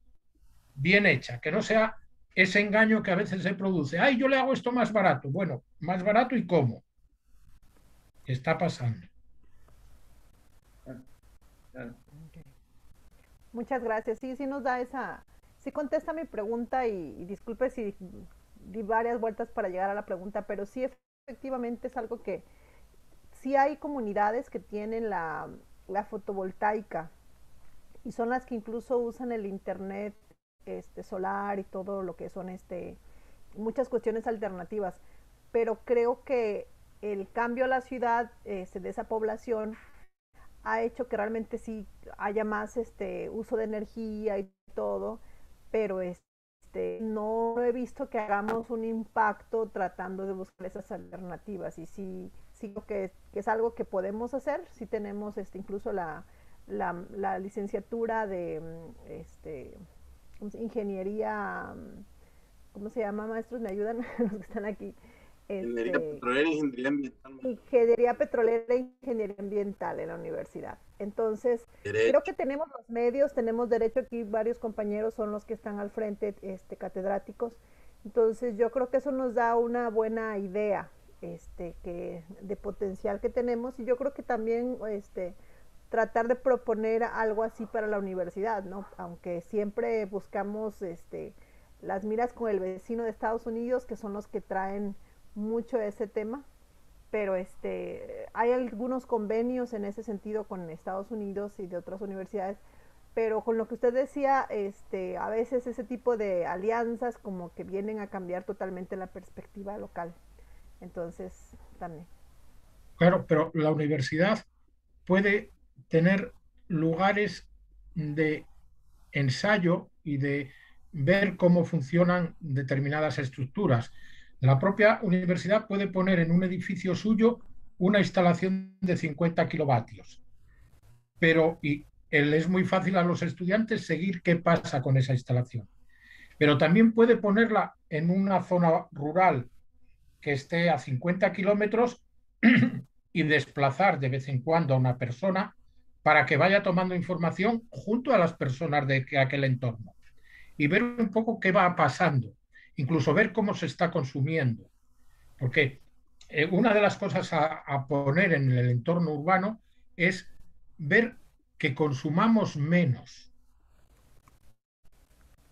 bien hecha, que no sea ese engaño que a veces se produce. ¡Ay, yo le hago esto más barato! Bueno, ¿más barato y cómo? ¿Qué está pasando? Muchas gracias. Sí, sí nos da esa, sí contesta mi pregunta y disculpe si di varias vueltas para llegar a la pregunta, pero sí efectivamente es algo que sí hay comunidades que tienen la fotovoltaica y son las que incluso usan el internet solar y todo lo que son muchas cuestiones alternativas, pero creo que el cambio a la ciudad de esa población ha hecho que realmente sí haya más uso de energía y todo, pero no he visto que hagamos un impacto tratando de buscar esas alternativas y sí, sí que es algo que podemos hacer, si tenemos incluso la licenciatura de ingeniería, ¿cómo se llama, maestros? ¿Me ayudan los que están aquí? Ingeniería petrolera e ingeniería ambiental. Ingeniería petrolera e ingeniería ambiental en la universidad. Entonces, Derecho. creo que tenemos los medios, tenemos derecho aquí, varios compañeros son los que están al frente, catedráticos. Entonces, yo creo que eso nos da una buena idea de potencial que tenemos y yo creo que también tratar de proponer algo así para la universidad, ¿no? Aunque siempre buscamos las miras con el vecino de Estados Unidos, que son los que traen mucho ese tema, pero hay algunos convenios en ese sentido con Estados Unidos y de otras universidades, pero con lo que usted decía, a veces ese tipo de alianzas como que vienen a cambiar totalmente la perspectiva local. Entonces, también. Claro, pero la universidad puede tener lugares de ensayo y de ver cómo funcionan determinadas estructuras. La propia universidad puede poner en un edificio suyo una instalación de 50 kilovatios, pero es muy fácil a los estudiantes seguir qué pasa con esa instalación. Pero también puede ponerla en una zona rural que esté a 50 kilómetros y desplazar de vez en cuando a una persona para que vaya tomando información junto a las personas de aquel entorno y ver un poco qué va pasando, incluso ver cómo se está consumiendo. Porque una de las cosas a poner en el entorno urbano es ver que consumamos menos.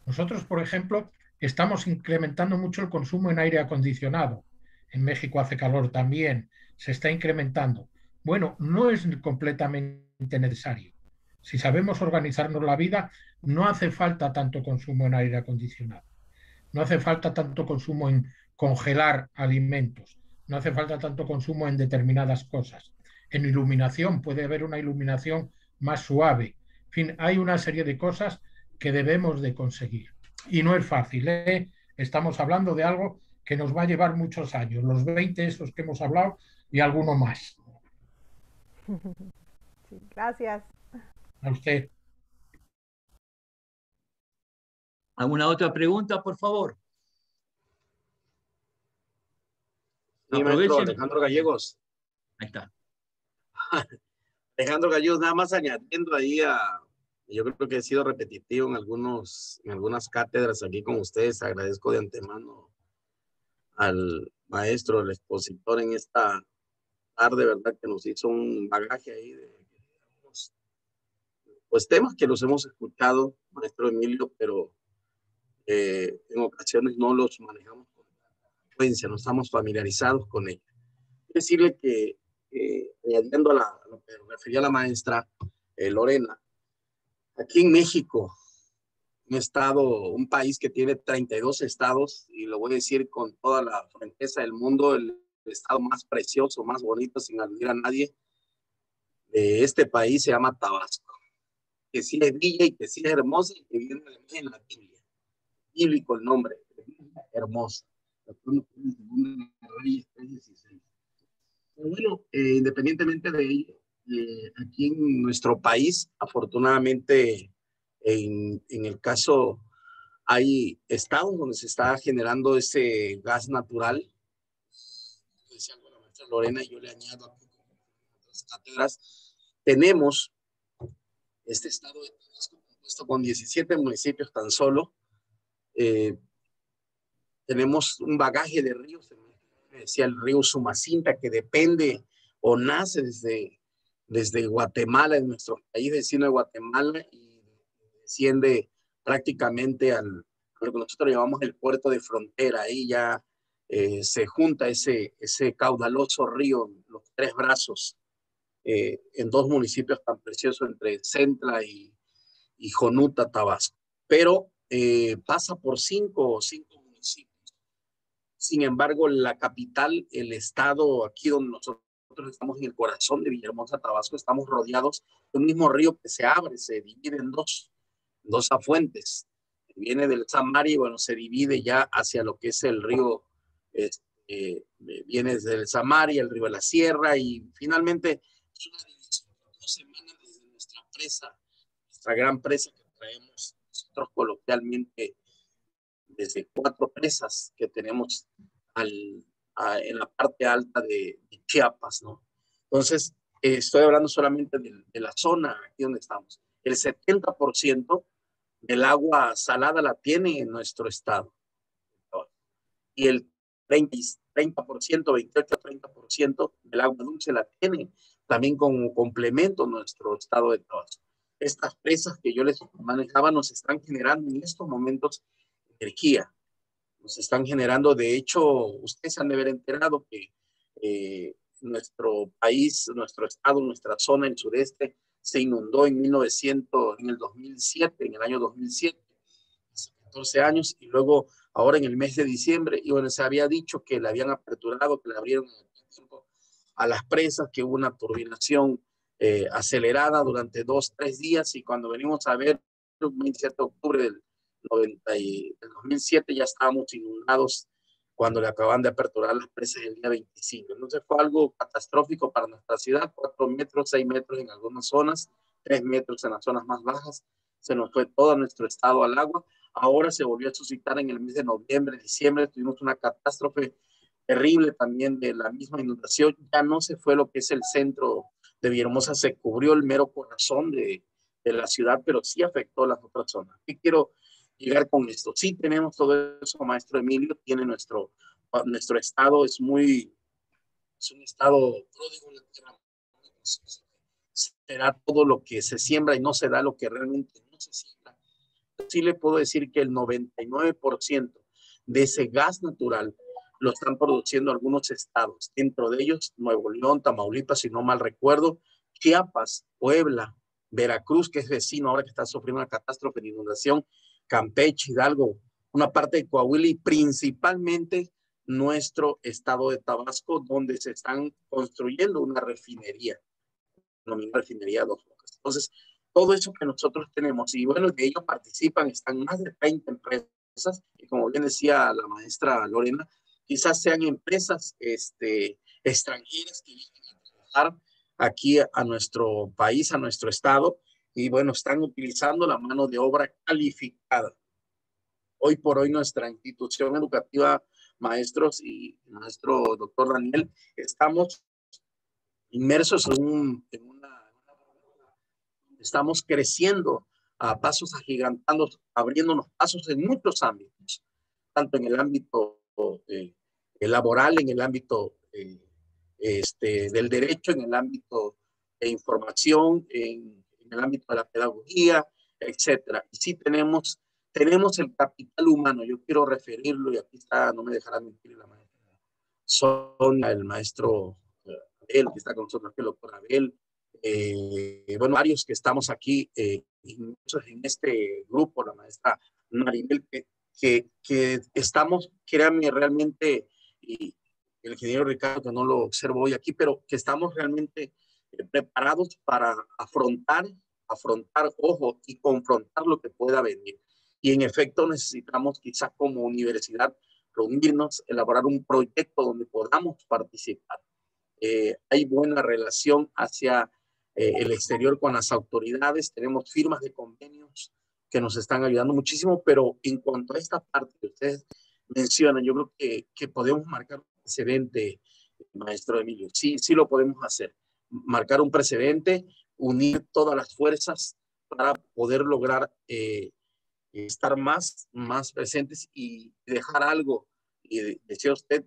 Nosotros, por ejemplo, estamos incrementando mucho el consumo en aire acondicionado. En México hace calor también, se está incrementando. Bueno, no es completamente necesario. Si sabemos organizarnos la vida, no hace falta tanto consumo en aire acondicionado. No hace falta tanto consumo en congelar alimentos. No hace falta tanto consumo en determinadas cosas. En iluminación puede haber una iluminación más suave. En fin, hay una serie de cosas que debemos de conseguir. Y no es fácil, ¿eh? Estamos hablando de algo que nos va a llevar muchos años, los 20 esos que hemos hablado y alguno más. Sí, gracias. A usted. ¿Alguna otra pregunta, por favor? Sí, maestro Alejandro Gallegos. Ahí está. Alejandro Gallegos, nada más añadiendo ahí yo creo que he sido repetitivo en algunas cátedras aquí con ustedes. Agradezco de antemano al maestro, el expositor en esta tarde, ¿verdad? Que nos hizo un bagaje ahí de pues temas que los hemos escuchado, maestro Emilio, pero en ocasiones no los manejamos con frecuencia, no estamos familiarizados con ellos. Quiero decirle que, añadiendo a lo que refería la maestra Lorena, aquí en México, un país que tiene 32 estados, y lo voy a decir con toda la franqueza del mundo, el estado más precioso, más bonito, sin aludir a nadie, de este país se llama Tabasco, que sí es villa y que sí es hermosa y que viene en la Biblia. Bíblico el nombre, hermosa. Pero bueno, independientemente de ello, aquí en nuestro país, afortunadamente, en el caso, hay estados donde se está generando ese gas natural. Decía la maestra Lorena, y yo le añado aquí otras cátedras. Tenemos este estado de Tabasco compuesto con 17 municipios tan solo. Tenemos un bagaje de ríos, decía el río Sumacinta, que depende o nace desde Guatemala, en nuestro país vecino de Guatemala, y desciende prácticamente a lo que nosotros llamamos el puerto de frontera. Ahí ya se junta ese caudaloso río, los tres brazos, en dos municipios tan preciosos entre Centla y Jonuta, Tabasco. Pero pasa por cinco municipios. Sin embargo, la capital, el estado, aquí donde nosotros estamos en el corazón de Villahermosa, Tabasco, estamos rodeados de un mismo río que se abre, se divide en dos afluentes. Viene del Samari y bueno, se divide ya hacia lo que es el río, viene desde el Samari, el río de la Sierra, y finalmente es una división de 2 semanas desde nuestra presa, nuestra gran presa que traemos nosotros coloquialmente, desde 4 presas que tenemos en la parte alta de Chiapas, ¿no? Entonces, estoy hablando solamente de la zona aquí donde estamos. El 70% del agua salada la tiene en nuestro estado. Y el 30%, 28-30% del agua dulce la tiene también como complemento nuestro estado de Tabasco. Estas presas que yo les manejaba nos están generando en estos momentos energía. Nos están generando, de hecho, ustedes han de haber enterado que nuestro país, nuestro estado, nuestra zona, el sureste, se inundó en el año 2007, hace 14 años, y luego ahora en el mes de diciembre, y bueno, se había dicho que le habían aperturado, que le abrieron a las presas, que hubo una turbinación acelerada durante 2-3 días, y cuando venimos a ver, el 27 de octubre del 2007 ya estábamos inundados cuando le acaban de aperturar las presas el día 25. Entonces fue algo catastrófico para nuestra ciudad, 4 metros, 6 metros en algunas zonas, 3 metros en las zonas más bajas. Se nos fue todo nuestro estado al agua. Ahora se volvió a suscitar en el mes de noviembre, diciembre, tuvimos una catástrofe terrible también de la misma inundación. Ya no se fue lo que es el centro de Villahermosa, se cubrió el mero corazón de la ciudad, pero sí afectó las otras zonas. ¿Qué quiero llegar con esto? Sí tenemos todo eso, maestro Emilio, tiene nuestro estado, es un estado pródigo en la tierra. Será todo lo que se siembra y no se da lo que realmente no se siembra. Sí le puedo decir que el 99% de ese gas natural lo están produciendo algunos estados, dentro de ellos Nuevo León, Tamaulipas, si no mal recuerdo, Chiapas, Puebla, Veracruz, que es vecino ahora que está sufriendo una catástrofe de inundación, Campeche, Hidalgo, una parte de Coahuila y principalmente nuestro estado de Tabasco, donde se están construyendo una refinería, Dos Bocas. Entonces, todo eso que nosotros tenemos, y bueno, de ello participan, están más de 30 empresas, y como bien decía la maestra Lorena, quizás sean empresas extranjeras que vienen a trabajar aquí a nuestro país, a nuestro estado, y bueno, están utilizando la mano de obra calificada. Hoy por hoy nuestra institución educativa, maestros y maestro doctor Daniel, estamos inmersos estamos creciendo a pasos agigantados, abriéndonos pasos en muchos ámbitos, tanto en el ámbito laboral, en el ámbito del derecho, en el ámbito de información, en el ámbito de la pedagogía, etcétera. Y sí tenemos el capital humano, yo quiero referirlo, y aquí está, no me dejará mentir la maestra Sonia, el maestro Abel, que está con nosotros, el doctor Abel, bueno, varios que estamos aquí en este grupo, la maestra Maribel, que estamos, créanme, realmente, y el ingeniero Ricardo, que no lo observo hoy aquí, pero que estamos realmente preparados para afrontar, ojo, y confrontar lo que pueda venir. Y en efecto necesitamos quizás como universidad reunirnos, elaborar un proyecto donde podamos participar. Hay buena relación hacia el exterior con las autoridades, tenemos firmas de convenios que nos están ayudando muchísimo, pero en cuanto a esta parte que ustedes mencionan, yo creo que podemos marcar un precedente, maestro Emilio, sí lo podemos hacer, marcar un precedente, unir todas las fuerzas para poder lograr estar más presentes y dejar algo, y decía usted,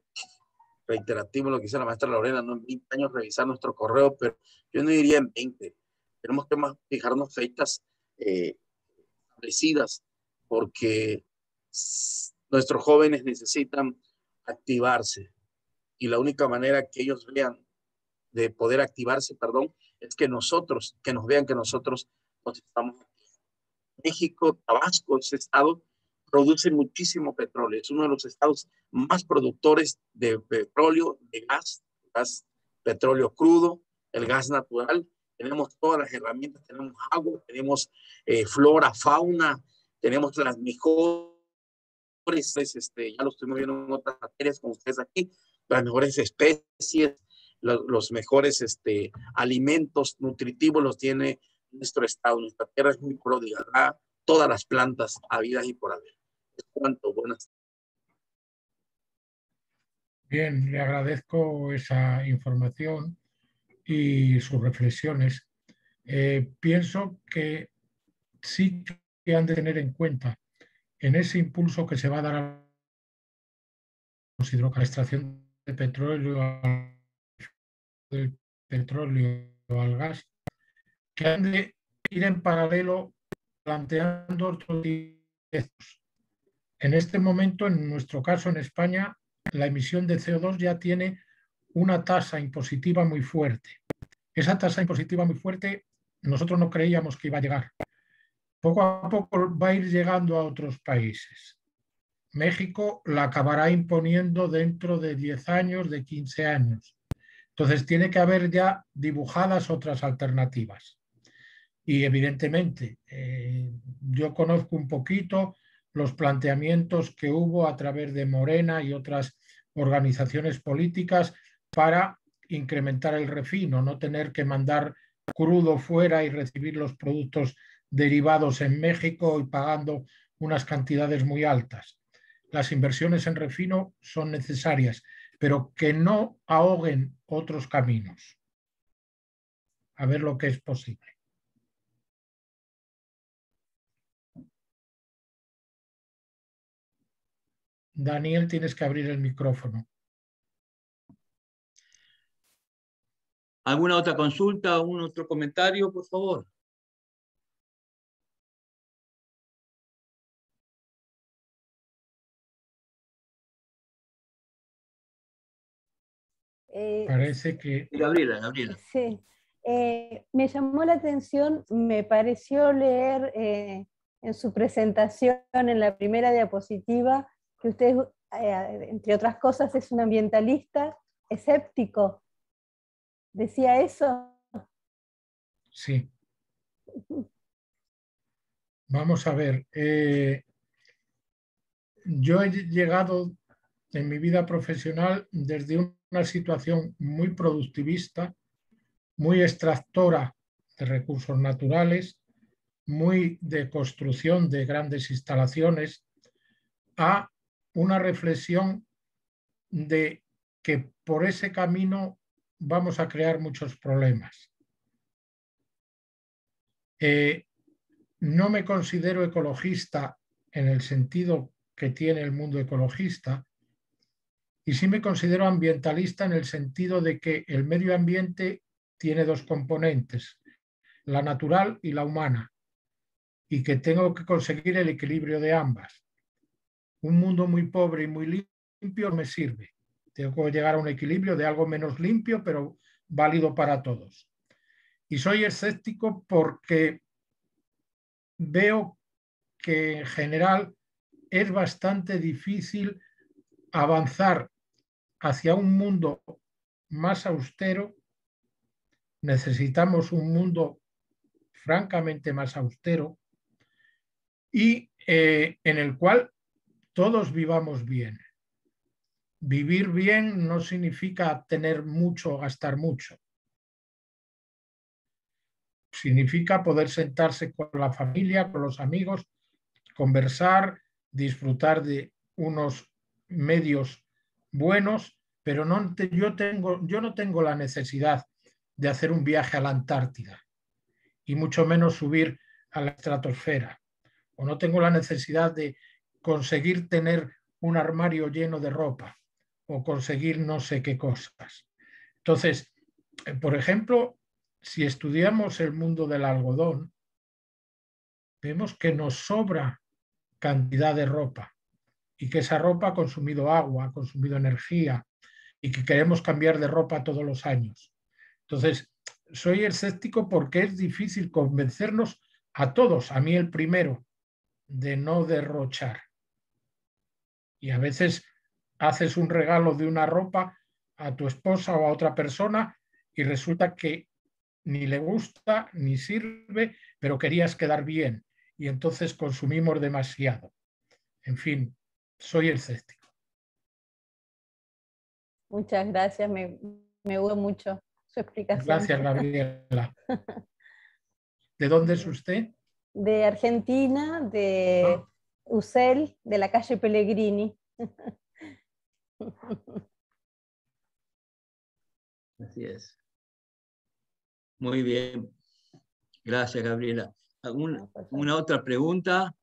reiterativo lo que dice la maestra Lorena, no en 20 años revisar nuestro correo, pero yo no diría en 20. Tenemos que más fijarnos fechas establecidas, porque nuestros jóvenes necesitan activarse, y la única manera que ellos vean de poder activarse, es que nos vean que nosotros nos estamos activando. México, Tabasco, ese estado, produce muchísimo petróleo. Es uno de los estados más productores de petróleo, de gas, petróleo crudo, el gas natural. Tenemos todas las herramientas, tenemos agua, tenemos flora, fauna, tenemos las mejores, ya lo estuvimos viendo en otras materias con ustedes aquí, las mejores especies, los mejores alimentos nutritivos los tiene nuestro estado. Nuestra tierra es muy pródiga, da todas las plantas habidas y por haber. Es cuanto. Buenas. Bien, le agradezco esa información y sus reflexiones. Pienso que sí que han de tener en cuenta en ese impulso que se va a dar a la extracción de petróleo, al gas, que han de ir en paralelo planteando otros tipos. En este momento, en nuestro caso en España, la emisión de CO2 ya tiene una tasa impositiva muy fuerte. Esa tasa impositiva muy fuerte nosotros no creíamos que iba a llegar. Poco a poco va a ir llegando a otros países. México la acabará imponiendo dentro de 10 años, de 15 años. Entonces tiene que haber ya dibujadas otras alternativas. Y evidentemente yo conozco un poquito los planteamientos que hubo a través de Morena y otras organizaciones políticas para incrementar el refino, no tener que mandar crudo fuera y recibir los productos derivados en México y pagando unas cantidades muy altas. Las inversiones en refino son necesarias, pero que no ahoguen otros caminos. A ver lo que es posible. Daniel, tienes que abrir el micrófono. ¿Alguna otra consulta, algún otro comentario, por favor? Parece que... Gabriela. Sí, me llamó la atención, me pareció leer en su presentación, en la primera diapositiva, que usted, entre otras cosas, es un ambientalista escéptico. ¿Decía eso? Sí. Vamos a ver. Yo he llegado en mi vida profesional desde una situación muy productivista, muy extractora de recursos naturales, muy de construcción de grandes instalaciones, a una reflexión de que por ese camino vamos a crear muchos problemas. No me considero ecologista en el sentido que tiene el mundo ecologista, y sí me considero ambientalista en el sentido de que el medio ambiente tiene dos componentes, la natural y la humana, y que tengo que conseguir el equilibrio de ambas. Un mundo muy pobre y muy limpio no me sirve. Tengo que llegar a un equilibrio de algo menos limpio, pero válido para todos. Y soy escéptico porque veo que en general es bastante difícil avanzar hacia un mundo más austero. Necesitamos un mundo francamente más austero y en el cual todos vivamos bien. Vivir bien no significa tener mucho o gastar mucho. Significa poder sentarse con la familia, con los amigos, conversar, disfrutar de unos medios buenos, pero yo no tengo la necesidad de hacer un viaje a la Antártida y mucho menos subir a la estratosfera. O no tengo la necesidad de conseguir tener un armario lleno de ropa o conseguir no sé qué cosas. Entonces, por ejemplo, si estudiamos el mundo del algodón, vemos que nos sobra cantidad de ropa y que esa ropa ha consumido agua, ha consumido energía y que queremos cambiar de ropa todos los años. Entonces, soy escéptico porque es difícil convencernos a todos, a mí el primero, de no derrochar. Y a veces haces un regalo de una ropa a tu esposa o a otra persona y resulta que ni le gusta ni sirve, pero querías quedar bien y entonces consumimos demasiado. En fin, soy escéptico. Muchas gracias, me gustó mucho su explicación. Gracias, Gabriela. ¿De dónde es usted? De Argentina, de Usel, de la calle Pellegrini. Así es. Muy bien. Gracias, Gabriela. ¿Alguna otra pregunta?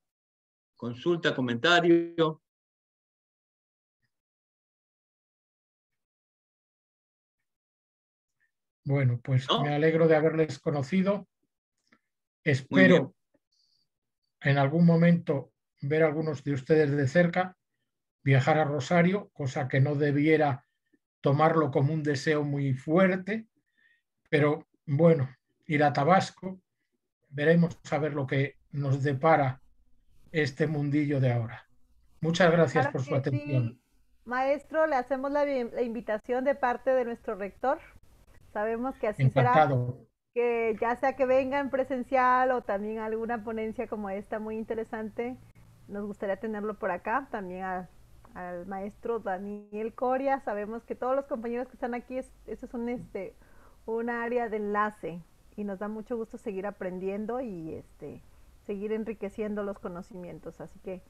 ¿Consulta, comentario? Bueno, pues ¿No? me alegro de haberles conocido. Espero en algún momento ver a algunos de ustedes de cerca, viajar a Rosario, cosa que no debiera tomarlo como un deseo muy fuerte, pero bueno, ir a Tabasco, veremos a ver lo que nos depara este mundillo de ahora. Muchas gracias Claro por su que atención. sí, maestro, le hacemos la invitación de parte de nuestro rector. Sabemos que así será, Encantado. que ya sea que vengan presencial o también alguna ponencia como esta muy interesante, nos gustaría tenerlo por acá, también al maestro Daniel Coria. Sabemos que todos los compañeros que están aquí, eso es un área de enlace y nos da mucho gusto seguir aprendiendo y seguir enriqueciendo los conocimientos. Así que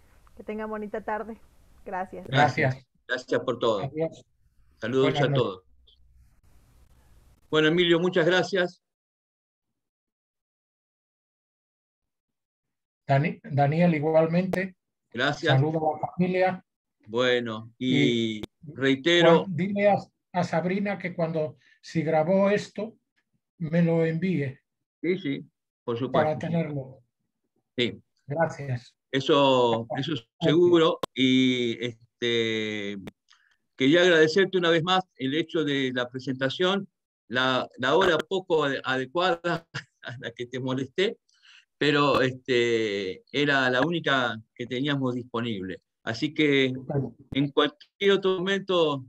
tengan bonita tarde. Gracias. Gracias. Gracias por todo. Adiós. Saludos Buenas a noches. todos. Bueno, Emilio, muchas gracias. Daniel, igualmente. Gracias. Saludo a la familia. Bueno, Y y reitero. dile a Sabrina que si grabó esto, me lo envíe Sí, sí, por para supuesto. tenerlo. Sí, Gracias. eso es seguro. Y quería agradecerte una vez más el hecho de la presentación, la hora poco adecuada a la que te molesté, pero era la única que teníamos disponible. Así que en cualquier otro momento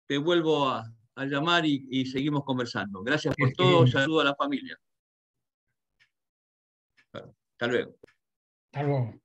te vuelvo a llamar y seguimos conversando. Gracias por todo. Saludo a la familia. Hasta luego. Hasta luego.